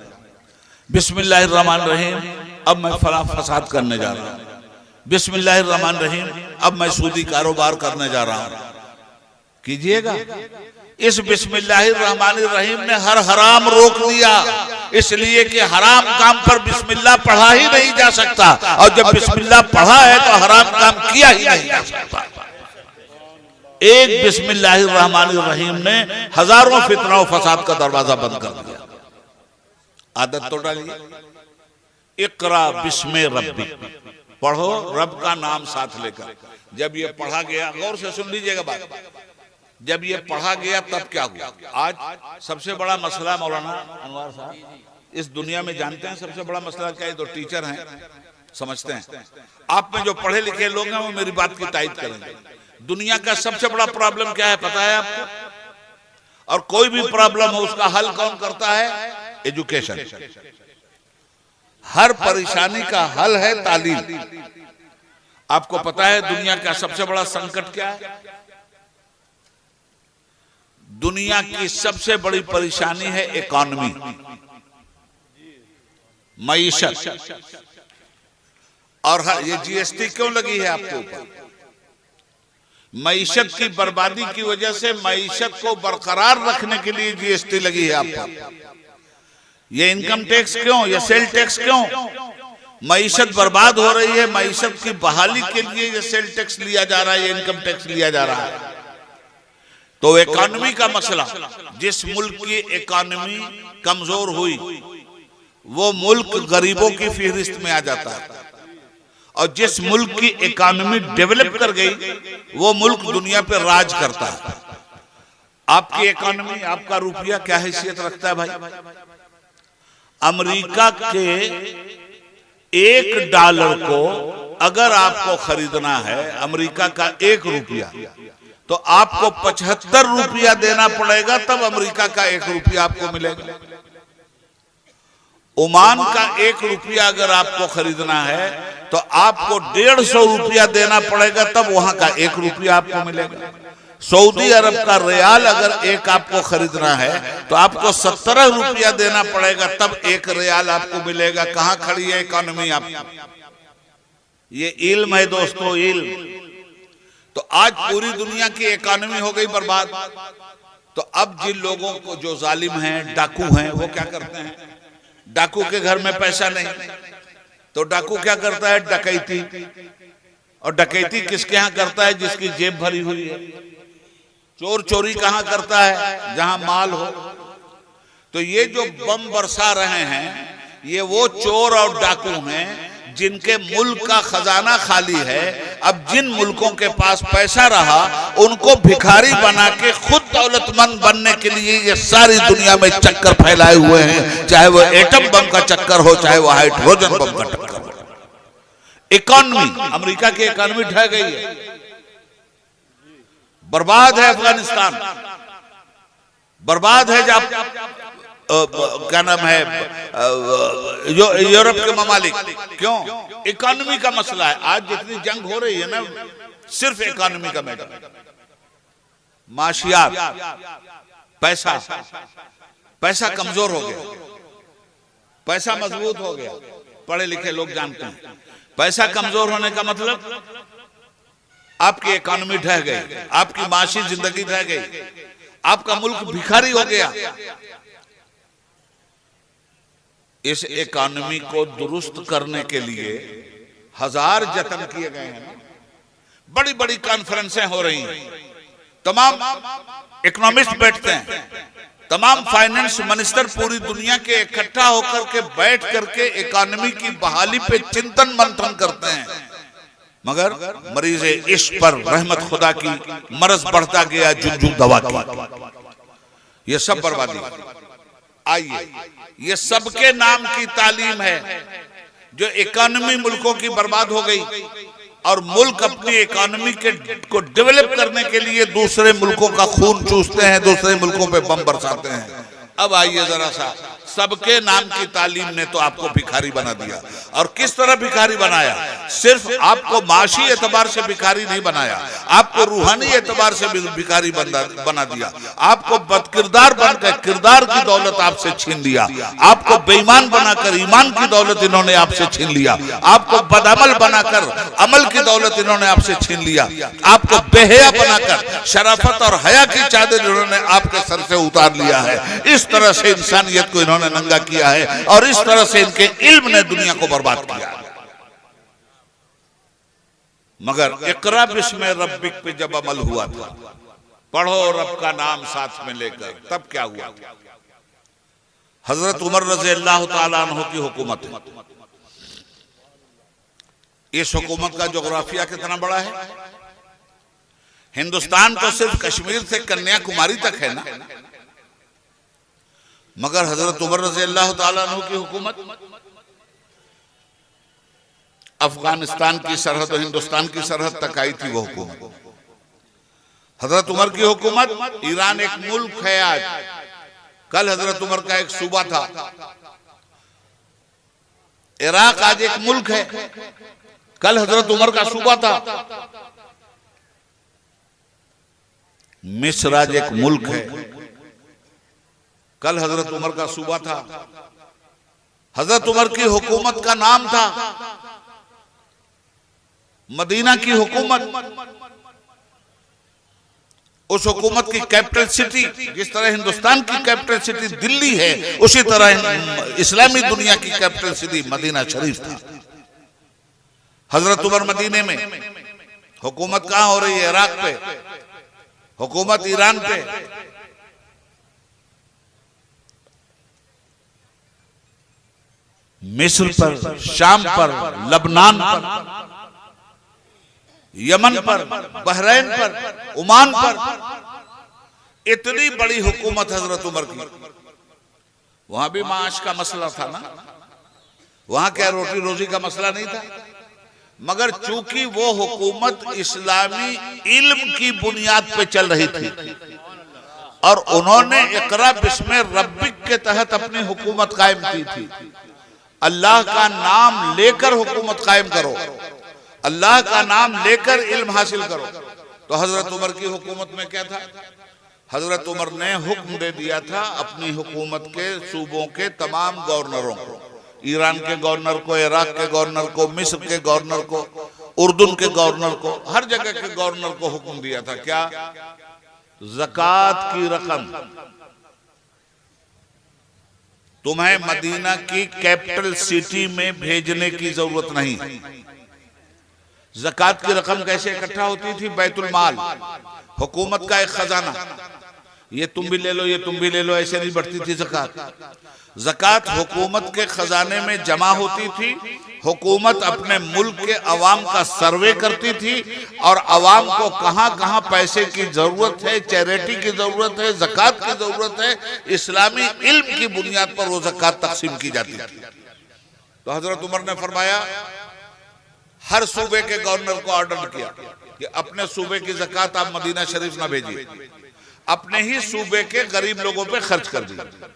बिस्मिल्लाहिर्रहमानिर्रहीम, अब मैं फला फसाद करने जा रहा हूं। बिस्मिल्लाहिर्रहमानिर्रहीम, अब मैं सूदी कारोबार करने जा रहा हूं। कीजिएगा। इस बिस्मिल्लाहिर्रहमानिर्रहीम ने हर हराम रोक दिया, इसलिए कि हराम काम पर बिस्मिल्लाह पढ़ा ही नहीं जा सकता, और जब बिस्मिल्लाह पढ़ा है तो हराम काम किया ही नहीं जा सकता। एक बिस्मिल्लाहिर्रहमानिर्रहीम ने हजारों फितना और फसाद का दरवाजा बंद कर दिया। आदत तो डालिए, इकरा बिस्मे रब्बी, पढ़ो रब का नाम साथ लेकर। जब ये पढ़ा गया, गौर से सुन लीजिएगा बात, जब ये पढ़ा गया तब क्या हुआ? आज सबसे बड़ा मसला मौलाना अनवर साहब इस दुनिया में जानते हैं सबसे बड़ा मसला क्या है? तो टीचर हैं, समझते हैं। आप में जो पढ़े लिखे लोग हैं वो मेरी बात की तायद करेंगे। दुनिया का सबसे बड़ा प्रॉब्लम क्या है पता है आपको? और कोई भी प्रॉब्लम हो उसका हल कौन करता है? एजुकेशन। हर परेशानी का हल है तालीम। आपको पता है दुनिया का सबसे बड़ा संकट क्या है? दुनिया की सबसे बड़ी परेशानी है इकोनॉमी, मईशत। और ये जीएसटी क्यों लगी है आपके ऊपर? मईशत की बर्बादी की वजह से मईशत को बरकरार रखने के लिए जीएसटी लगी है आप पर। ये इनकम टैक्स क्यों, ये सेल टैक्स क्यों? मईशत बर्बाद हो रही है, मईशत की बहाली के लिए ये सेल टैक्स लिया जा रहा है, ये इनकम टैक्स लिया जा रहा है। तो इकोनॉमी का मसला, जिस मुल्क की इकोनॉमी कमजोर हुई वो मुल्क गरीबों की फहरिस्त में आ जाता है, और जिस मुल्क की इकोनॉमी डेवलप कर गई वो मुल्क दुनिया पर राज करता है। आपकी इकोनॉमी, आपका रुपया क्या हैसियत रखता है भाई? अमेरिका के $1 को अगर आपको खरीदना है, अमेरिका का 1 रुपया, तो आपको 75 रुपया देना पड़ेगा, तब अमेरिका का 1 रुपया आपको मिलेगा। ओमान का 1 रुपया अगर आपको खरीदना है तो आपको 150 रुपया देना पड़ेगा, तब वहां का 1 रुपया आपको मिलेगा। सऊदी अरब का रियाल अगर 1 आपको खरीदना है तो आपको 17 रुपया देना पड़ेगा, तब 1 रियाल आपको मिलेगा। कहां खड़ी है इकोनॉमी आप? ये इल्म है दोस्तों, इल्म। तो आज पूरी दुनिया की इकोनॉमी हो गई बर्बाद। तो अब जिन लोगों को, जो जालिम हैं, डाकू हैं, वो क्या करते हैं? डाकू के घर में पैसा नहीं तो डाकू क्या करता है? डकैती। और डकैती किसके यहाँ करता है? जिसकी जेब भरी हुई है। चोर चोरी कहाँ करता है? जहां माल हो। तो ये जो बम बरसा रहे हैं ये वो चोर और डाकू हैं जिनके मुल्क का खजाना खाली है। अब जिन मुल्कों के पास पैसा रहा उनको भिखारी बना के खुद दौलतमंद बनने के लिए ये सारी दुनिया में चक्कर फैलाए हुए हैं, चाहे वो एटम बम का चक्कर हो, चाहे वो हाइड्रोजन बम का चक्कर हो। इकोनॉमी, अमेरिका की इकोनॉमी ढह गई है, बर्बाद है। अफगानिस्तान बर्बाद है। जब क्या नाम है, यूरोप के ममालिक, क्यों? इकोनॉमी का मसला है। आज जितनी जंग हो रही है ना, सिर्फ इकोनॉमी का मैटर। माशियात, पैसा, पैसा कमजोर हो गया, पैसा मजबूत हो गया। पढ़े लिखे लोग जानते हैं पैसा कमजोर होने का मतलब आपकी इकोनॉमी ढह गई, आपकी माशी जिंदगी ढह गई, आपका मुल्क भिखारी हो गया। इस इकोनॉमी को दुरुस्त करने के लिए हजार जतन किए गए हैं। बड़ी बड़ी कॉन्फ्रेंसें हो रही हैं, तमाम इकोनॉमिस्ट बैठते हैं, तमाम फाइनेंस मिनिस्टर पूरी दुनिया के इकट्ठा होकर के बैठ करके इकोनॉमी की बहाली पे चिंतन मंथन करते हैं। मगर मरीज इश्क पर रहमत खुदा की मरज बढ़ता गया, जुजू दवा की, ये सब बर्बादी। आइए, ये सबके नाम की तालीम है। जो इकोनॉमी मुल्कों की बर्बाद हो गई और मुल्क अपनी इकोनॉमी को डेवलप करने के लिए दूसरे मुल्कों का खून चूसते हैं, दूसरे मुल्कों पे बम बरसाते हैं। अब आइए जरा सा सबके नाम की तालीम ने तो आपको भिखारी बना दिया। और किस तरह भिखारी बनाया? सिर्फ आपको माशी एतबार से भिखारी नहीं बनाया, आपको रूहानी एतबार से भिखारी बना दिया। आपको बदकिरदार बनकर किरदार की दौलत आपसे छीन लिया, आपको बेईमान बनाकर ईमान की दौलत इन्होंने आपसे छीन लिया, आपको बदअमल बनाकर अमल की दौलत इन्होंने आपसे छीन लिया, आपको बेहया बनाकर शराफत और हया की चादर इन्होंने आपके सर से उतार लिया है। इस तरह से इंसानियत को इन्होंने नंगा किया है और इस तरह से इनके इल्म ने दुनिया को बर्बाद किया है। मगर इकरा बिस्म रब्बिक पे जब अमल हुआ था, पढ़ो रब का नाम साथ में लेकर, तब क्या हुआ? हजरत उमर रज़ी अल्लाह ताला अन्हु की हुकूमत है। इस हुकूमत का जोग्राफिया कितना बड़ा है? हिंदुस्तान तो सिर्फ कश्मीर से कन्याकुमारी तक है ना, मगर हजरत उमर रज़ी अल्लाह ताला अन्हु की हुकूमत अफगानिस्तान की सरहद और हिंदुस्तान की सरहद तक आई थी। वो हुकूमत, हजरत उमर की हुकूमत, ईरान एक मुल्क है आज, कल हजरत उमर का एक सूबा था। इराक आज एक मुल्क है, कल हजरत उमर का सूबा था। मिस्र आज एक मुल्क है, कल हजरत उमर का सूबा था। हजरत उमर की हुकूमत का नाम था मदीना की हुकूमत। उस हुकूमत की कैपिटल सिटी, जिस तरह हिंदुस्तान की कैपिटल सिटी दिल्ली है, उसी तरह इस्लामी दुनिया की कैपिटल सिटी मदीना शरीफ था। हजरत उमर मदीने में, हुकूमत कहां हो रही है? इराक पे, हुकूमत ईरान पे। मिस्र पर, शाम पर, लबनान पर, यमन पर, बहरैन पर, ओमान पर, इतनी बड़ी हुकूमत हजरत उमर की। वहां भी माश का मसला था ना, वहां क्या रोटी रोजी का मसला नहीं था, मगर चूंकि वो हुकूमत इस्लामी इल्म की बुनियाद पे चल रही थी और उन्होंने इकरा बिस्म रब्बिक के तहत अपनी हुकूमत कायम की थी। अल्लाह का नाम लेकर हुकूमत कायम करो, अल्लाह का नाम लेकर इल्म हासिल करो। तो हजरत उमर की हुकूमत में क्या था? हजरत उमर ने हुक्म दे दिया था अपनी हुकूमत के सूबों के तमाम गवर्नरों को, ईरान के गवर्नर को, इराक के गवर्नर को, मिस्र के गवर्नर को, उर्दून के गवर्नर को, हर जगह के गवर्नर को हुक्म दिया था क्या? ज़कात की रकम तुम्हें मदीना की कैपिटल सिटी में भेजने की जरूरत नहीं। ज़कात की रकम कैसे इकट्ठा होती थी? बैतुल माल, हुकूमत का एक खजाना, ये तुम भी ले लो, ये तुम भी ले लो, ऐसे नहीं बढ़ती थी ज़कात। ज़कात हुकूमत के खजाने में जमा होती थी, हुकूमत अपने मुल्क के अवाम का सर्वे करती थी और अवाम को कहां कहां पैसे की जरूरत है, चैरिटी की जरूरत है, ज़कात की जरूरत है, इस्लामी इल्म की बुनियाद पर वो ज़कात तकसीम की जाती थी। तो हजरत उमर ने फरमाया, हर सूबे के गवर्नर को ऑर्डर किया कि अपने सूबे की ज़कात आप मदीना शरीफ ना भेजिए, अपने ही सूबे के गरीब लोगों पे खर्च कर दीजिए।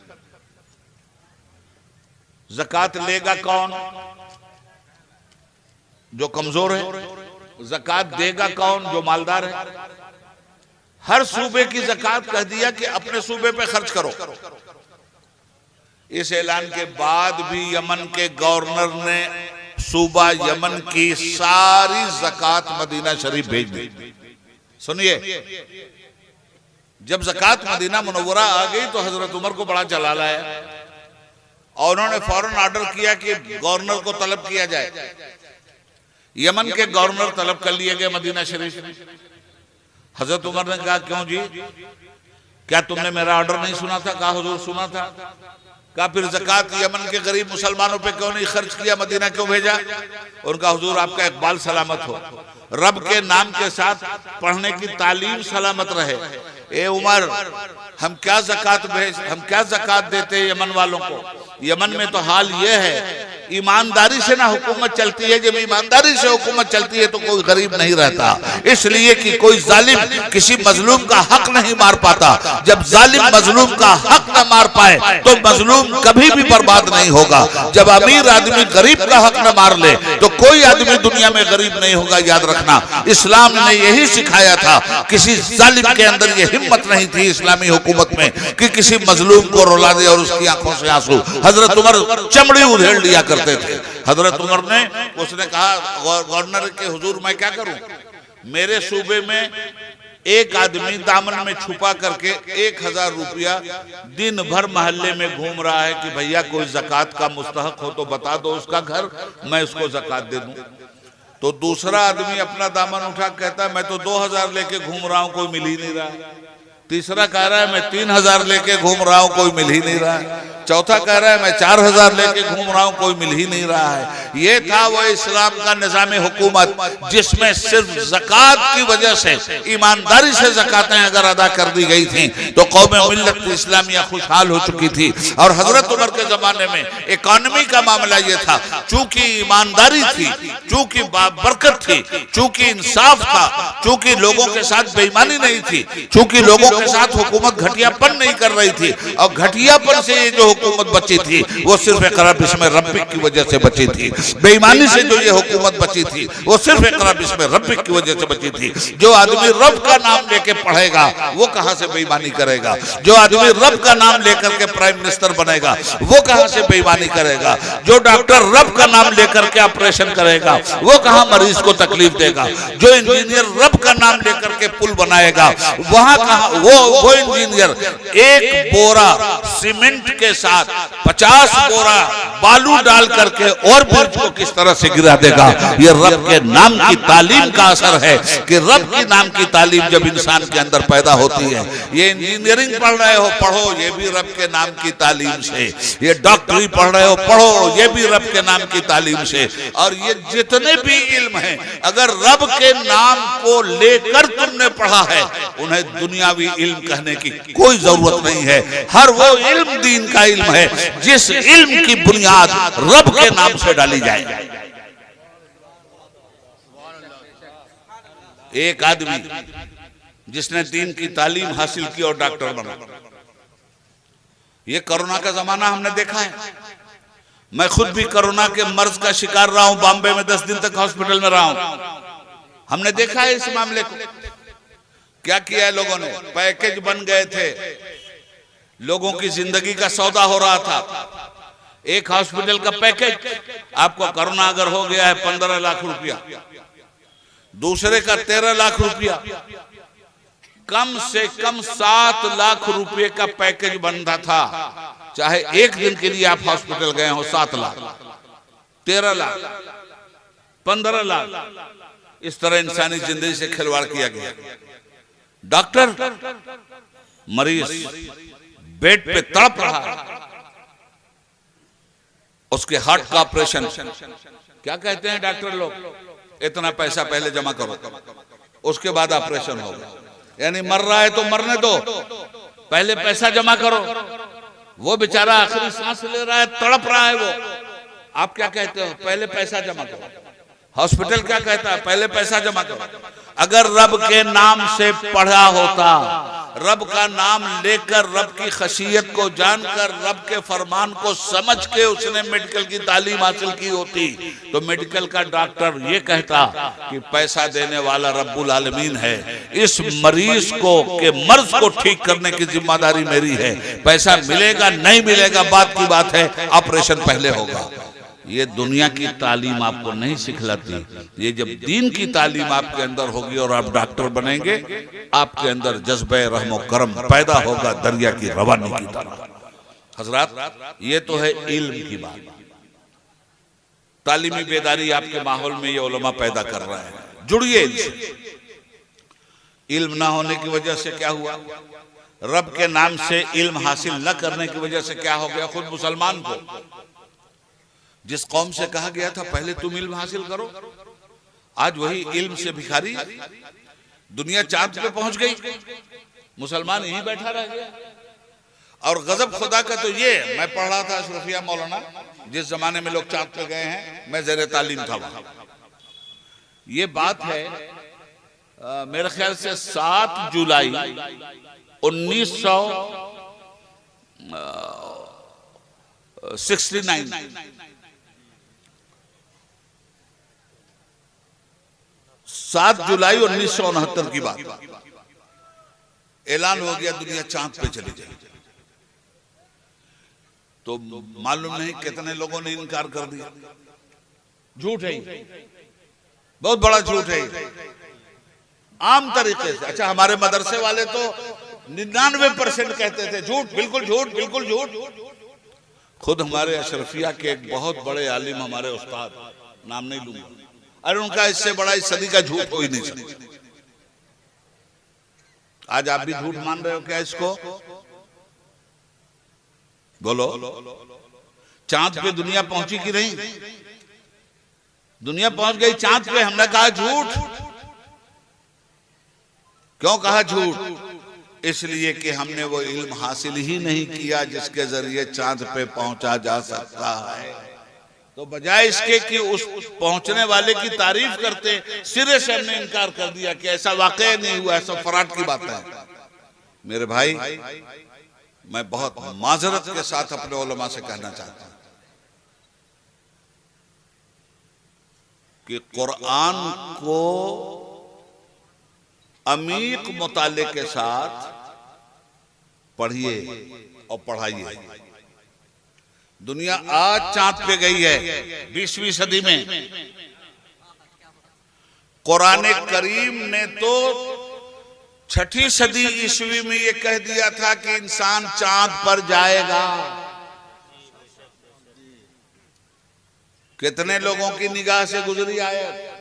ज़कात लेगा कौन? जो कमजोर है। ज़कात देगा कौन? जो मालदार है। हर सूबे की ज़कात कह दिया कि अपने सूबे पे खर्च करो। इस ऐलान के बाद भी यमन के गवर्नर ने सूबा यमन की सारी ज़कात मदीना शरीफ भेज दी। सुनिए, जब ज़कात मदीना मुनव्वरा आ गई तो हजरत उमर को बड़ा जलाल आया और उन्होंने फौरन ऑर्डर किया कि गवर्नर को तलब किया जाए। यमन के गवर्नर तलब कर लिए गए मदीना शरीफ में। हजरत उमर ने कहा, क्यों जी, क्या तुमने मेरा ऑर्डर नहीं सुना था? कहा हुजूर सुना था। कहा फिर ज़कात यमन के गरीब मुसलमानों पे क्यों नहीं खर्च किया, मदीना क्यों भेजा? उनका हुजूर आपका इकबाल सलामत हो, रब के नाम के साथ पढ़ने की तालीम सलामत रहे। ए उमर, हम क्या ज़कात देते यमन वालों को? यमन में तो हाल ये है ईमानदारी से ना हुकूमत चलती है। जब ईमानदारी से हुकूमत चलती है तो कोई गरीब नहीं रहता, इसलिए कि कोई जालिम किसी मजलूम का हक नहीं मार पाता। जब जालिम मजलूम का हक न मार पाए तो मजलूम कभी भी बर्बाद नहीं होगा। जब अमीर आदमी गरीब का हक न मार ले तो कोई आदमी दुनिया में गरीब नहीं होगा। याद रखना, इस्लाम ने यही सिखाया था। किसी जालिम के अंदर यह हिम्मत नहीं थी इस्लामी हुकूमत में कि किसी मजलूम को रुला दे और उसकी आंखों से आंसू। हजरत उमर चमड़ी उधेड़ लिया करते थे। हजरत उमर ने, उसने कहा गवर्नर के हुजूर मैं क्या करूं, मेरे सूबे में एक आदमी दामन में छुपा करके 1000 रुपया दिन भर मोहल्ले में घूम रहा है कि भैया कोई जक़ात का मुस्तहक हो तो बता दो उसका घर, मैं उसको जक़ात दे दूं। तो दूसरा आदमी अपना दामन उठा कहता है मैं तो 2000 लेके घूम रहा हूं, कोई मिल ही नहीं रहा। तीसरा कह रहा है मैं 3000 लेके घूम रहा हूं, कोई मिल ही नहीं रहा है। चौथा कह रहा है मैं 4000 लेके घूम रहा हूं, कोई मिल ही नहीं रहा है। ये था वो इस्लाम का निज़ाम हुकूमत जिसमें सिर्फ ज़कात की वजह से, ईमानदारी से ज़कातें अगर अदा कर दी गई थी तो कौम मिल्लत इस्लामिया खुशहाल हो चुकी थी। और हजरत उमर के जमाने में इकॉनमी का मामला ये था, चूंकि ईमानदारी थी, चूंकि बरकत थी, चूंकि इंसाफ था, चूंकि लोगों के साथ बेईमानी नहीं थी, चूंकि लोगों के साथ हुकूमत घटियापन नहीं कर रही थी। और घटियापन से ये जो हुकूमत बची थी वो सिर्फ इक़रा बिस्मि रब्बिक की वजह से बची थी। बेईमानी से जो ये हुकूमत बची थी वो सिर्फ इक़रा बिस्मि रब्बिक की वजह से बची थी। जो आदमी रब का नाम लेके पढ़ेगा वो कहां से बेईमानी करेगा? जो आदमी रब का नाम लेकर के प्राइम मिनिस्टर बनेगा वो कहां से बेईमानी करेगा? जो डॉक्टर रब का नाम लेकर के ऑपरेशन करेगा वो कहां मरीज को तकलीफ देगा? जो इंजीनियर रब का नाम लेकर के पुल बनाएगा वहां कहां वो इंजीनियर एक बोरा सीमेंट के साथ 50 बोरा बालू डाल करके और ब्रिज को किस तरह से गिरा देगा? ये रब के नाम की तालीम का असर है कि रब के नाम की तालीम जब इंसान के अंदर पैदा होती है। ये इंजीनियरिंग पढ़ रहे हो पढ़ो, ये भी रब के नाम की तालीम से। ये डॉक्टरी पढ़ रहे हो पढ़ो, ये भी रब के नाम की तालीम से। और ये जितने भी इल्म हैं अगर रब के नाम को लेकर तुमने पढ़ा है उन्हें दुनियावी इल्म कहने की कोई जरूरत नहीं है। हर वो इल्म दीन का इल्म है जिस इल्म की बुनियाद रब के नाम से डाली जाए। एक आदमी जिसने दीन की तालीम हासिल की और डॉक्टर बना। ये कोरोना का जमाना हमने देखा है। मैं खुद भी कोरोना के मर्ज का शिकार रहा हूं। बॉम्बे में 10 दिन तक हॉस्पिटल में रहा हूं। हमने देखा है इस मामले को। क्या किया है लोगों ने? पैकेज बन गए थे, लोगों की जिंदगी का सौदा हो रहा था। एक हॉस्पिटल का पैकेज, आपको कोरोना अगर हो गया है 15 लाख रुपया, दूसरे का 13 लाख रुपया, कम से कम 7 लाख रुपए का पैकेज बनता था। चाहे एक दिन के लिए आप हॉस्पिटल गए हो, 7 लाख, 13 लाख, 15 लाख, इस तरह इंसानी जिंदगी से खिलवाड़ किया गया। डॉक्टर मरीज बेड पे तड़प रहा है, उसके हार्ट का ऑपरेशन। क्या कहते हैं डॉक्टर लोग? इतना पैसा पहले जमा करो उसके बाद ऑपरेशन होगा। यानी मर रहा है तो मरने दो, पहले पैसा जमा करो। वो बेचारा आखिरी सांस ले रहा है, तड़प रहा है वो, आप क्या कहते हो? पहले पैसा जमा करो। हॉस्पिटल क्या कहता है? पहले पैसा जमा करो। अगर रब के नाम से पढ़ा होता, रब का नाम लेकर, रब की खशियत को जानकर, रब के फरमान को समझ के उसने मेडिकल की तालीम हासिल की होती तो मेडिकल का डॉक्टर ये कहता कि पैसा देने वाला रब्बुल आलमीन है, इस मरीज को के मर्ज को ठीक करने की जिम्मेदारी मेरी है। पैसा मिलेगा नहीं मिलेगा बात की बात है, ऑपरेशन पहले होगा। ये दुनिया की तालीम आपको नहीं सिखलाती। ये जब दीन की तालीम आपके अंदर होगी और आप डॉक्टर बनेंगे, आपके अंदर जज्बे रहमो करम पैदा होगा दरिया की रवानी की तरह। हजरात, ये तो है इल्म की बात। तालीमी बेदारी आपके माहौल में ये उलमा पैदा कर रहे हैं, जुड़िए इनसे। इल्म ना होने की वजह से क्या हुआ? रब के नाम से इल्म हासिल न करने की वजह से क्या हो गया? खुद मुसलमान को जिस कौम से कहा गया था पहले तुम इल्म हासिल करो, आज वही इल्म से भिखारी। दुनिया चांद पे पहुंच गई, मुसलमान यहीं बैठा रह गया। और गजब खुदा का तो ये, मैं पढ़ रहा था अशरफिया मौलाना, जिस जमाने में लोग चांद पे गए हैं, मैं ज़ेरे तालीम था वहां। ये बात है मेरे ख्याल से 7 जुलाई 1969, 7 जुलाई 1969 की बात। ऐलान हो गया दुनिया चांद पे चली जाएगी। तो मालूम नहीं कितने लोगों ने इनकार कर दिया। झूठ है, बहुत बड़ा झूठ है आम तरीके से। अच्छा, हमारे मदरसे वाले तो 99% कहते थे झूठ, बिल्कुल झूठ, बिल्कुल झूठ। खुद हमारे अशरफिया के एक बहुत बड़े आलिम, हमारे उस्ताद, नाम नहीं लूंगा, अरे उनका इससे बड़ा इस सदी का झूठ हो ही नहीं सकता। आज आप भी झूठ मान रहे हो क्या इसको? बोलो, चांद पे दुनिया पहुंची कि नहीं? दुनिया पहुंच गई चांद पे। हमने कहा झूठ। क्यों कहा झूठ? इसलिए कि हमने वो इल्म हासिल ही नहीं किया जिसके जरिए चांद पे पहुंचा जा सकता है। तो बजाय इसके कि उस पहुंचने वाले की तारीफ करते, सिरे से हमने इनकार कर दिया कि ऐसा वाकई नहीं हुआ, ऐसा फराड की बात है। मेरे भाई, मैं बहुत माजरत के साथ अपने उलमा से कहना चाहता हूं कि कुरान को अमीक मुताले के साथ पढ़िए और पढ़ाइए। दुनिया आज चांद पे गई है 20वीं सदी में। कुरान करीम ने तो 6ठी सदी ईस्वी में ये कह दिया था कि इंसान चांद पर जाएगा। कितने लोगों की निगाह से गुजरी आयत।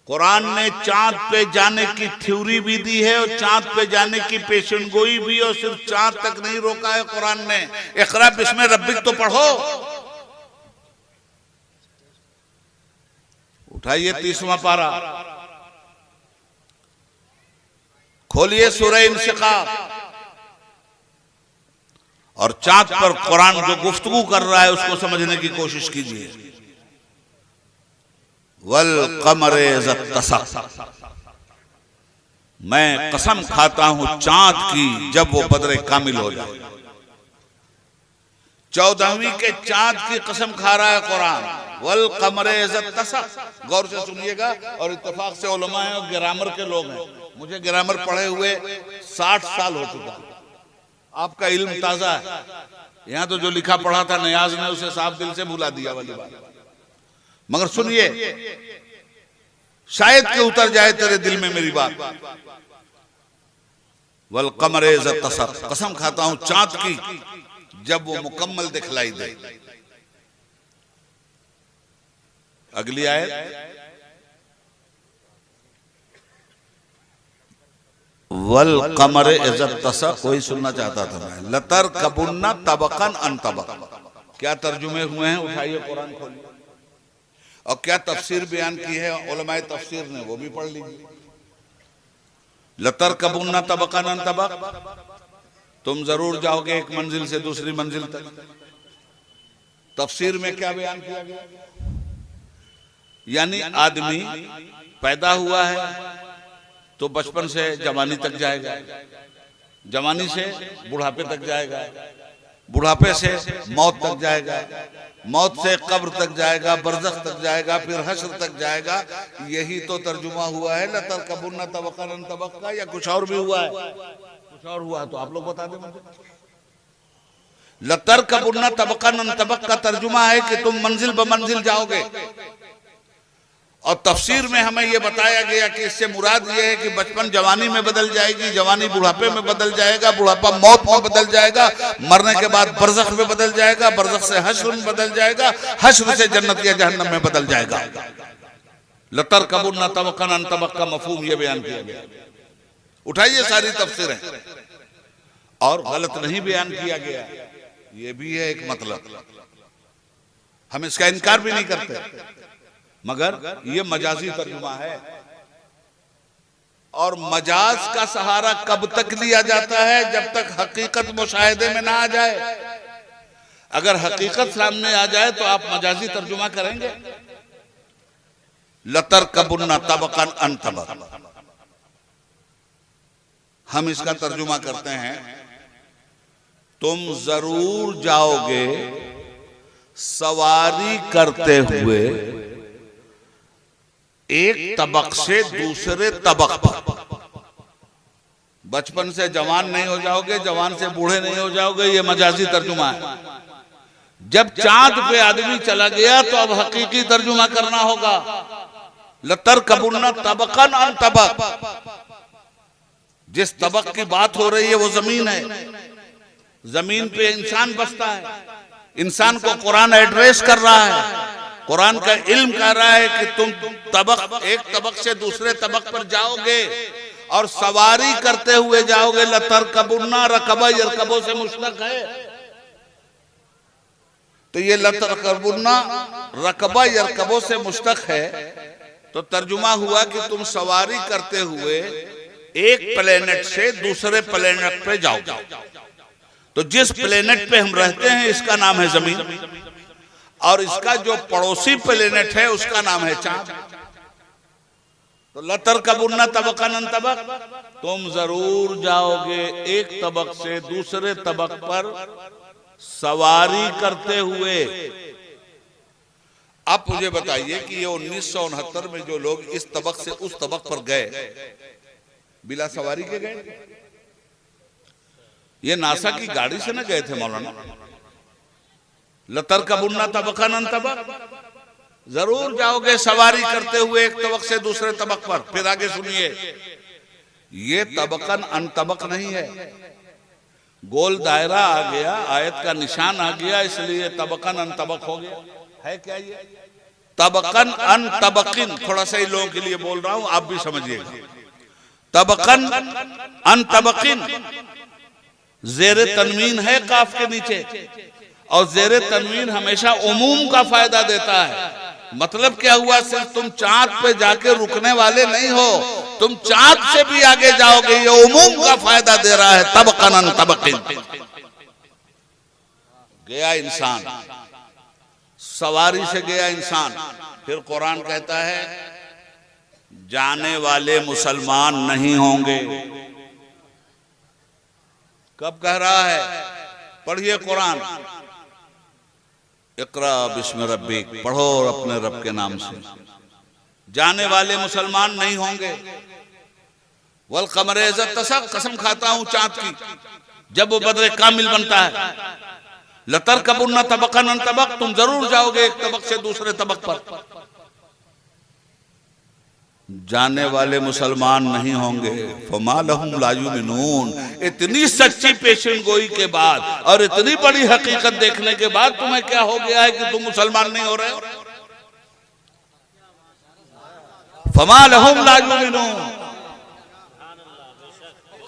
कुरान ने चांद पे जाने की थ्योरी भी दी है और चांद पे जाने की पेशनगोई भी, और सिर्फ चांद तक नहीं रोका है कुरान ने। इक़रा बिस्मि रब्बिक तो पढ़ो। उठाइए 30वां पारा, खोलिए सूरह इंशिकाक और चांद पर कुरान जो गुफ्तगू कर रहा है उसको समझने की कोशिश कीजिए। वल कमरे ज़त्तसक़, मैं कसम खाता हूं चांद की जब वो बदरे कामिल हो जाए। 14वीं के चांद की कसम खा रहा है कुरान। वल कमरे ज़त्तसक़, गौर से सुनिएगा। और इत्तेफाक से उलमा है और ग्रामर के लोग हैं। मुझे ग्रामर पढ़े हुए 60 साल हो चुका। आपका इल्म ताजा है। यहां तो जो लिखा पढ़ा था नियाज ने उसे साफ दिल से भुला दिया वाली बात। मगर सुनिए, शायद कि उतर जाए तेरे दिल में मेरी बात। वल कमरे ज़त्तसक़, कसम खाता हूं चांद की जब वो मुकम्मल दिखलाई दे। अगली आयत, वल कमरे ज़त्तसक़, कोई सुनना चाहता था मैं। लतरकबुन्ना तबक़न अन तबक़, क्या तर्जुमे हुए हैं? उठाइए कुरान खोलिए। और क्या तफसीर बयान की है उलमाए तफसीर ने, वो भी पढ़ लीजिए। लतरकबुन्ना तबक़न अन तबक़, तुम जरूर जाओगे एक मंजिल से दूसरी मंजिल तक। तफसीर में क्या बयान किया गया? यानी आदमी पैदा हुआ है तो बचपन से जवानी तक जाएगा, जवानी से बुढ़ापे तक जाएगा, बुढ़ापे से मौत तक जाएगा, मौत से कब्र तक जाएगा, बरज़ख तक जाएगा, फिर हश्र तक जाएगा। यही तो तर्जुमा हुआ है लतरकबुन्ना तबक़न अन तबक़ का, या कुछ और भी हुआ है? कुछ और हुआ तो आप लोग बता दें मुझे। लतरकबुन्ना तबक़न अन तबक़ का तर्जुमा है कि तुम मंजिल ब मंजिल जाओगे। और तफसीर में हमें यह बताया गया कि इससे मुराद यह है कि बचपन जवानी में बदल जाएगी, जवानी बुढ़ापे में बदल जाएगा, बुढ़ापा मौत में बदल जाएगा, मरने के बाद बरज़ख में बदल जाएगा, बरज़ख से हश्र में बदल जाएगा, हश्र से जन्नत या जहन्नम में बदल जाएगा। लतरकबुन्ना तबक़न अन तबक़ का मफ़हूम यह बयान किया गया। उठाइए सारी तफसीरें, और गलत नहीं बयान किया गया। यह भी है एक मतलब, हम इसका इनकार भी नहीं करते, मगर ये मजाजी तर्जुमा है। और मजाज का सहारा कब तक लिया जाता है? जब तक हकीकत मुशाहिदे में ना आ जाए। अगर हकीकत सामने आ जाए तो आप मजाजी तर्जुमा करेंगे। लतरकबुन्ना तबकन अन तबक, हम इसका तर्जुमा करते हैं तुम जरूर जाओगे सवारी करते हुए एक तबक से दूसरे तबक पर। बचपन से जवान नहीं हो जाओगे, जवान से बूढ़े नहीं हो जाओगे, ये मजाजी तर्जुमा है। जब चांद पे आदमी चला गया तो अब हकीकी तर्जुमा करना होगा। लतरकबुन्ना तबकन अन तबक, जिस तबक की बात हो रही है वो जमीन है। जमीन पे इंसान बसता है, इंसान को कुरान एड्रेस कर रहा है। कुरान का इल्म कह रहा है कि तुम एक तबक से दूसरे तबक पर जाओगे और सवारी करते हुए जाओगे। लतरकबुन्ना, रकबा यरकबो से मुश्तक है, तो ये लतरकबुन्ना रकबा यरकबो से मुश्तक है। तो तर्जुमा हुआ कि तुम सवारी करते हुए एक प्लेनेट से दूसरे प्लेनेट पे जाओ। तो जिस प्लेनेट पे हम रहते हैं इसका नाम है जमीन, और इसका जो पड़ोसी प्लेनेट है उसका नाम है चांद। तो लतरकबुन्ना तबकन अन तबक, तुम जरूर जाओगे एक तबक से दूसरे तबक पर सवारी करते हुए। आप मुझे बताइए कि ये 1969 में जो लोग इस तबक से उस तबक पर गए बिला सवारी के गए? ये नासा की गाड़ी से न गए थे मौलाना। लतरकबुन्ना तबकन अन तबक, जरूर जाओगे सवारी करते हुए एक तबक से दूसरे तबक पर। फिर आगे सुनिए, ये तबकन अन तबक नहीं है, गोल दायरा आ गया, आयत का निशान आ गया, इसलिए तबकन अन तबक हो गया। है क्या ये तबकन अन तबकिन? थोड़ा सा ही लोगों के लिए बोल रहा हूं, आप भी समझिएगा। तबकन अन तबकिन जेरे तनवीन है काफ के नीचे, और जेरे तनवीन हमेशा उमूम का फायदा देता है। मतलब क्या हुआ, सिर्फ तुम चांद पे जाके रुकने वाले नहीं हो, तुम चांद से भी आगे जाओगे, ये उमूम का फायदा दे रहा है। तबकन अन तबकिन, गया इंसान, सवारी से गया इंसान। फिर कुरान कहता है जाने वाले मुसलमान नहीं होंगे। कब कह रहा है? पढ़िए कुरान, इकरा बिस्म रब्बिक, पढ़ो और अपने रब के नाम से। जाने वाले मुसलमान नहीं होंगे। वल कमरे तसक, कसम खाता हूं चांद की जब वो बदरे कामिल बनता है। लतरकबुन्ना तबकन अन तबक, तुम जरूर जाओगे एक तबक से दूसरे तबक पर। जाने वाले मुसलमान नहीं होंगे। फमा लहुम ला युमिनून, इतनी सच्ची पेशन गोई के बाद और इतनी बड़ी हकीकत देखने के बाद तुम्हें क्या हो गया है कि तुम मुसलमान नहीं हो रहे हो? फमा लहुम ला युमिनून,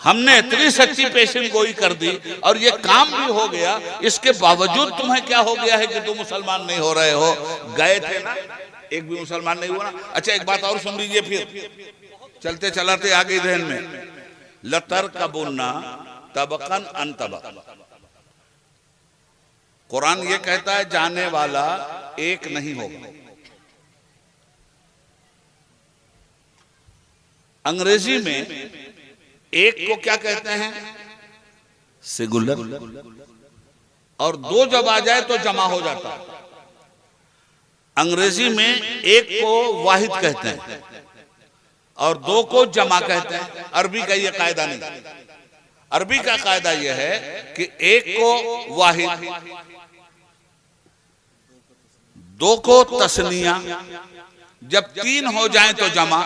हमने इतनी सच्ची पेशन गोई कर दी और ये काम भी हो गया, इसके बावजूद तुम्हें क्या हो गया है कि तुम मुसलमान नहीं हो रहे हो? गए थे ना, एक भी मुसलमान नहीं हुआ ना। अच्छा एक बात और सुन लीजिए, फिर चलते चलाते आगे ध्यान में। लतरकबुन्ना तबकन अन तबक, कुरान ये कहता है जाने वाला एक नहीं होगा। अंग्रेजी में एक को क्या कहते हैं? सिंगुलर, और दो जब आ जाए तो जमा हो जाता है। अंग्रेजी में एक को वाहिद कहते हैं और दो को जमा कहते हैं। अरबी का ये कायदा नहीं। अरबी का कायदा यह है कि एक को वाहिद, दो को तस्निया, जब तीन हो जाए तो जमा।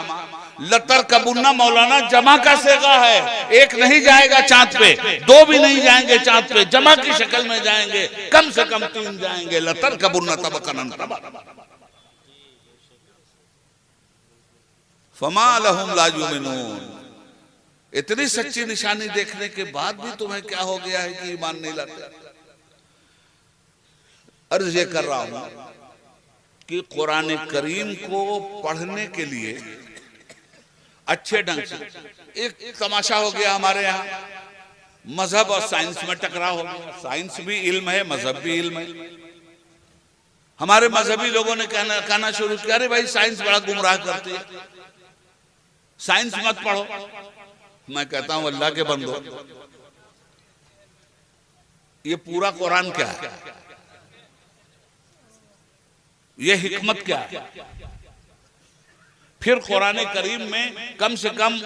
लतरकबुन्ना मौलाना जमा का सेगा है, एक नहीं जाएगा चांद पे, दो भी नहीं जाएंगे चांद पे, जमा की शक्ल में जाएंगे, कम से कम तीन जाएंगे। लतरकबुन्ना तबकन अन तबक, फमा लहुम ला युमिनून। इतनी सच्ची निशानी देखने के बाद भी तुम्हें क्या हो गया है कि ईमान नहीं लाते? अर्ज ये कर रहा हूं कि कुरान करीम को पढ़ने के लिए अच्छे ढंग से, एक तमाशा हो गया हमारे यहाँ, मजहब और साइंस में टकराव हो गया। साइंस भी इल्म है, मजहब भी इल्म है। हमारे मजहबी लोगों ने कहना शुरू किया, अरे भाई साइंस बड़ा गुमराह करती है, साइंस मत पढ़ो। मैं कहता हूं अल्लाह के बंदो, ये पूरा कुरान क्या है, ये हिकमत क्या है? फिर कुरान करीम में कम से कम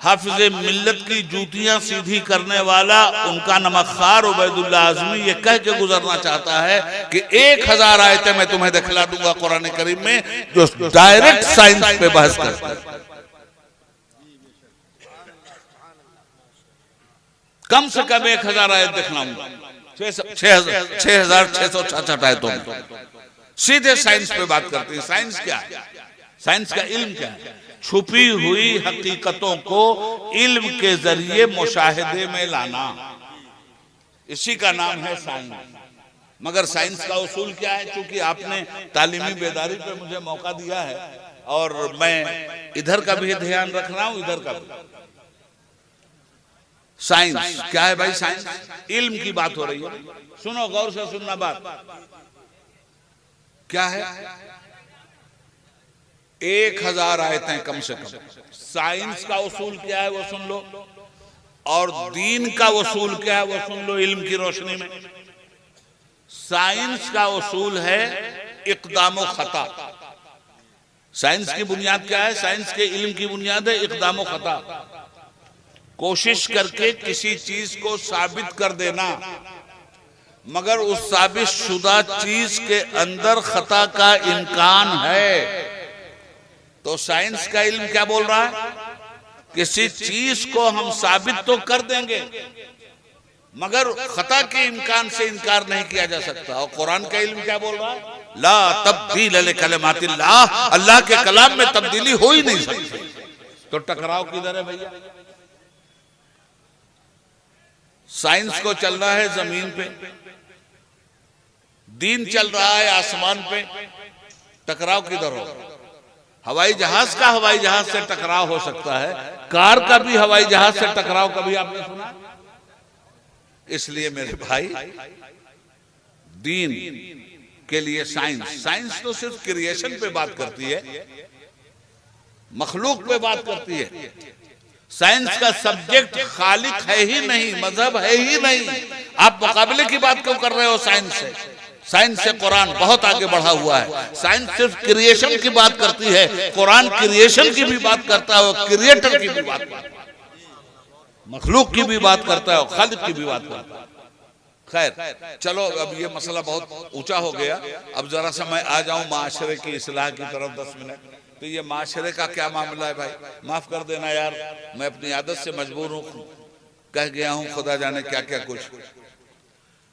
हाफिज मिल्लत की जूतियां सीधी करने वाला उनका नमकखार उबैदुल्लाह आज़मी ये कह के गुजरना चाहता है कि 1000 आयतें मैं तुम्हें दिखला दूंगा कुरान करीम में जो डायरेक्ट साइंस पे बहस करती है। कम से कम 1000 आयत दिखलाऊंगा, 6666 आयतों में सीधे साइंस पे बात करती है। साइंस क्या है? साइंस का इल्म क्या है? छुपी हुई हकीकतों को इल्म के जरिए मुशाहिदे में लाना, इसी का नाम है साइंस। मगर साइंस का उसूल क्या है? चूंकि आपने तालीमी बेदारी पे मुझे मौका दिया है और मैं इधर का भी ध्यान रख रहा हूं, इधर का भी। साइंस क्या है भाई? साइंस इल्म की बात हो रही है। सुनो, गौर से सुनना बात क्या है। 1000 आयतें कम से कम। साइंस का उसूल क्या है वो सुन लो, और दीन का उसूल क्या है वो सुन लो इल्म की रोशनी में। साइंस का उसूल है इक़दाम व खता। साइंस की बुनियाद क्या है? साइंस के इल्म की बुनियाद है इक़दाम व खता। कोशिश करके किसी चीज को साबित कर देना, मगर उस साबित शुदा चीज के अंदर खता का इम्कान है। तो साइंस का इल्म क्या बोल रहा है? किसी चीज को हम साबित तो कर देंगे मगर खता के इम्कान से इनकार नहीं किया जा सकता। और कुरान का इल्म क्या बोल रहा है? ला तब्दील लिकलिमातिल्लाह, अल्लाह के कलाम में तब्दीली हो ही नहीं सकती। तो टकराव किधर है भैया? साइंस को चल रहा है जमीन पे, दीन चल रहा है आसमान पे, टकराव किधर हो? हवाई जहाज का हवाई जहाज से टकराव हो सकता है, कार का भी हवाई जहाज से टकराव कभी आपने सुना? इसलिए मेरे भाई, दीन के लिए साइंस तो सिर्फ क्रिएशन पे बात करती है, मखलूक पे बात करती है। साइंस का सब्जेक्ट खालिक है ही नहीं, मजहब है ही नहीं। आप मुकाबले की बात क्यों कर रहे हो साइंस से? साइंस से कुरान बहुत आगे बढ़ा हुआ है। साइंस सिर्फ क्रिएशन की बात करती है, कुरान क्रिएशन की भी बात करता है, क्रिएटर की भी बात करता है, मखलूक की भी बात करता है और खालिक की भी बात करता है। खैर चलो, अब ये मसला बहुत ऊंचा हो गया। अब जरा सा मैं आ जाऊं माशरे की इस्लाह की तरफ 10 मिनट। तो ये माशरे का क्या मामला है भाई? माफ कर देना यार, मैं अपनी आदत से मजबूर हूं, कह गया हूं खुदा जाने क्या क्या कुछ।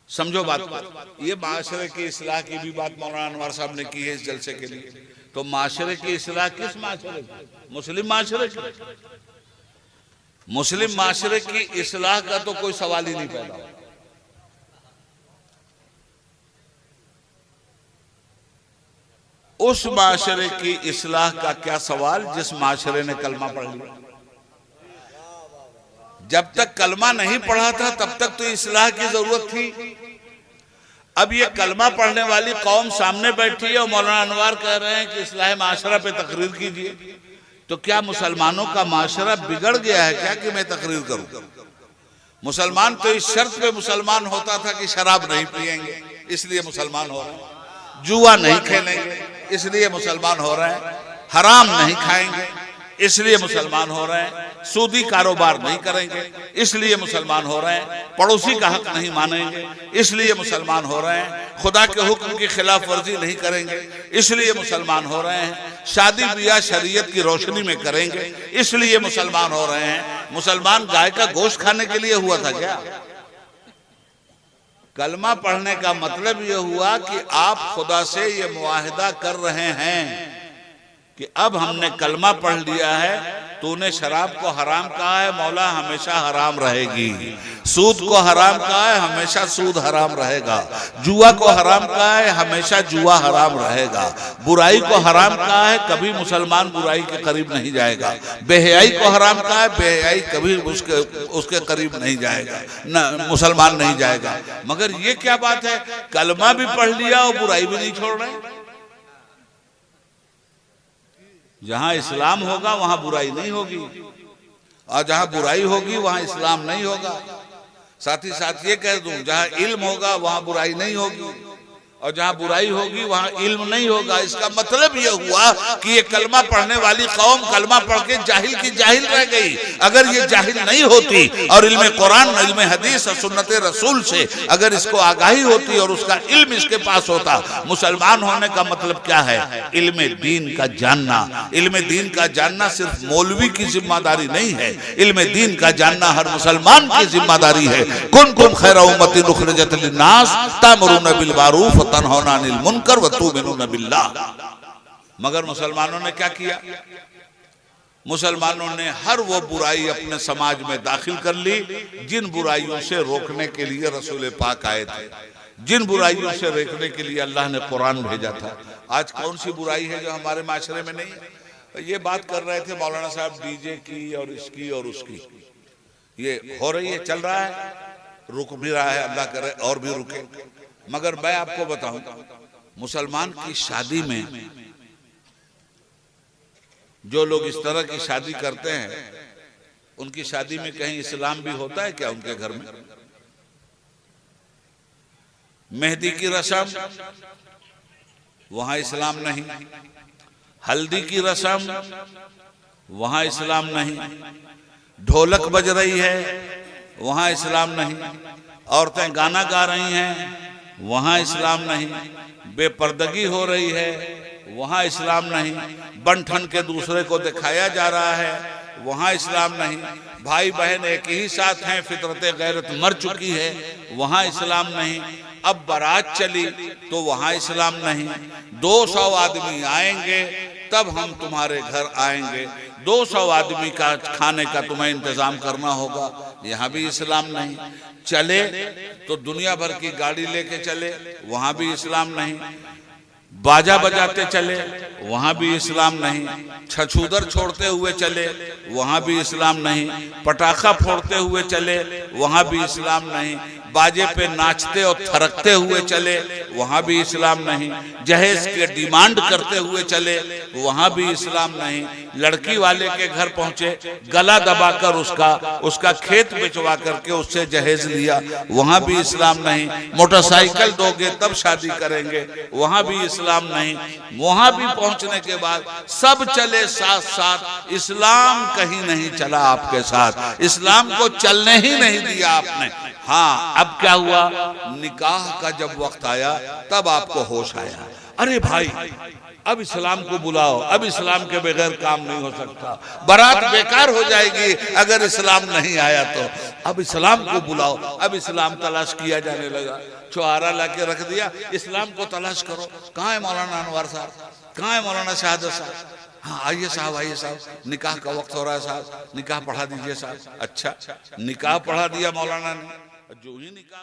समझो बात को। ये माशरे की इस्लाह की भी बात मौलाना अनवर साहब ने की है इस जलसे के लिए। तो माशरे की इस्लाह किस माशरे की? मुस्लिम माशरे की। मुस्लिम माशरे की इस्लाह का तो कोई सवाल ही नहीं पैदा होता। उस माशरे की इस्लाह का क्या सवाल जिस माशरे ने कलमा पढ़ लिया? जब तक कलमा नहीं पढ़ा था तब तक तो इस्लाह की जरूरत थी। अब ये कलमा पढ़ने वाली कौम सामने बैठी है और मौलाना अनवर कह रहे हैं कि इस्लाह माशरा पे तकरीर कीजिए। तो क्या मुसलमानों का माशरा बिगड़ गया है क्या कि मैं तकरीर करूं? मुसलमान तो इस शर्त पे मुसलमान होता था कि शराब नहीं पिएंगे इसलिए मुसलमान हो रहे हैं, जुआ नहीं खेलेंगे इसलिए मुसलमान हो रहे हैं, हराम नहीं खाएंगे इसलिए मुसलमान हो रहे हैं, सूदी कारोबार नहीं करेंगे इसलिए मुसलमान हो रहे हैं, पड़ोसी का हक नहीं मानेंगे इसलिए मुसलमान हो रहे हैं, खुदा के हुक्म की खिलाफ वर्जी नहीं करेंगे इसलिए मुसलमान हो रहे हैं, शादी ब्याह शरीयत की रोशनी में करेंगे इसलिए मुसलमान हो रहे हैं। मुसलमान गाय का गोश्त खाने के लिए हुआ था क्या? कलमा पढ़ने का मतलब यह हुआ कि आप खुदा से ये मुआहिदा कर रहे हैं कि अब हमने कलमा पढ़ लिया है तूने शराब को हराम कहा है, मौला हमेशा हराम रहेगी। सूद को हराम कहा है, हमेशा सूद हराम रहेगा। जुआ को हराम कहा है, हमेशा जुआ हराम रहेगा। बुराई को हराम कहा है, कभी मुसलमान बुराई के करीब नहीं जाएगा। बेहयाई को हराम कहा है, बेहयाई कभी उसके करीब नहीं जाएगा, न मुसलमान नहीं जाएगा। मगर ये क्या बात है, कलमा भी पढ़ लिया और बुराई भी नहीं छोड़ रहे। जहां इस्लाम होगा वहां बुराई नहीं होगी, और जहां बुराई होगी वहां इस्लाम नहीं होगा। साथ ही साथ ये कह दूं, जहां इल्म होगा वहां बुराई नहीं होगी, और जहां बुराई होगी वहां इल्म नहीं होगा। इसका मतलब ये हुआ कि ये कलमा पढ़ने वाली कौम कलमा पढ़ के जाहिल की जाहिल रह गई। अगर ये जाहिल नहीं होती और इल्म कुरान, इल्म हदीस और सुन्नत रसूल से अगर इसको आगाही होती और उसका इल्म इसके पास होता, मुसलमान होने का मतलब क्या है? इल्म दीन का जानना। इल्म दीन का जानना सिर्फ मौलवी की जिम्मेदारी नहीं है, इल्म दीन का जानना हर मुसलमान की जिम्मेदारी है। कुंतुम खैरा उम्मतिन उखरिजत लिन्नास तामुरूना बिल मारूफ तनहौना अनिल मुनकर व तुमिनूना बिल्लाह। मगर मुसलमानों ने क्या किया? मुसलमानों ने हर वो बुराई अपने समाज में दाखिल कर ली जिन बुराइयों से रोकने के लिए रसूल पाक आए थे, जिन बुराइयों से रोकने के लिए अल्लाह ने कुरान भेजा था। आज कौन सी बुराई है जो हमारे माशरे में नहीं है? ये बात कर रहे थे मौलाना साहब डीजे की और इसकी और उसकी, ये हो रही है, चल रहा है, रुक भी रहा है, अल्लाह करे और भी रुके। मगर मैं आपको बताऊं, मुसलमान की शादी में जो लोग इस तरह की शादी करते हैं, उनकी शादी में कहीं इस्लाम भी होता है क्या? उनके घर में मेहंदी की रस्म, वहां इस्लाम नहीं। हल्दी की रस्म, वहां इस्लाम नहीं। ढोलक बज रही है, वहां इस्लाम नहीं। औरतें गाना गा रही हैं, वहां इस्लाम नहीं। बेपर्दगी हो रही है, वहां इस्लाम नहीं। बन-ठन के दूसरे को दिखाया जा रहा है, वहां इस्लाम नहीं। भाई बहन एक ही साथ हैं, फितरत गैरत मर चुकी है, वहां इस्लाम नहीं। अब बारात चली तो वहां इस्लाम नहीं। 200 आदमी आएंगे तब हम तुम्हारे घर आएंगे, 200 आदमी का खाने का तुम्हें इंतजाम करना होगा, यहाँ भी इस्लाम नहीं। चले तो दुनिया भर की गाड़ी लेके चले, वहां भी इस्लाम नहीं। बाजा बजाते चले, वहां भी इस्लाम नहीं। छछूदर छोड़ते हुए चले, वहां भी इस्लाम नहीं। पटाखा फोड़ते हुए चले, वहां भी इस्लाम नहीं। बाजे पे नाचते और थरकते हुए चले, वहां भी इस्लाम नहीं। जहेज के डिमांड करते हुए चले, वहां भी इस्लाम नहीं। लड़की वाले के घर पहुंचे, गला दबाकर उसका खेत बेचवा करके उससे जहेज लिया, वहां भी इस्लाम नहीं। मोटरसाइकिल दोगे तब शादी करेंगे, वहां भी इस्लाम नहीं। वहां भी पहुंचने के बाद सब चले साथ साथ, इस्लाम कहीं नहीं चला आपके साथ, इस्लाम को चलने ही नहीं दिया आपने। हाँ, अब क्या हुआ? निकाह का जब वक्त आया तब आपको होश आया, अरे भाई अब इस्लाम को बुलाओ, अब इस्लाम के बगैर काम नहीं हो सकता, बारात बेकार हो जाएगी अगर इस्लाम नहीं आया तो। अब इस्लाम को बुलाओ, अब इस्लाम तलाश किया जाने लगा। चौहारा लाके रख दिया, इस्लाम को तलाश करो। कहाँ है मौलाना अनवर साहब, कहाँ है मौलाना शहादत साहब? हाँ आइए साहब, आइए साहब, निकाह का वक्त हो रहा है साहब, निकाह पढ़ा दीजिए साहब। अच्छा, निकाह पढ़ा दिया मौलाना ने, जो ही निकाह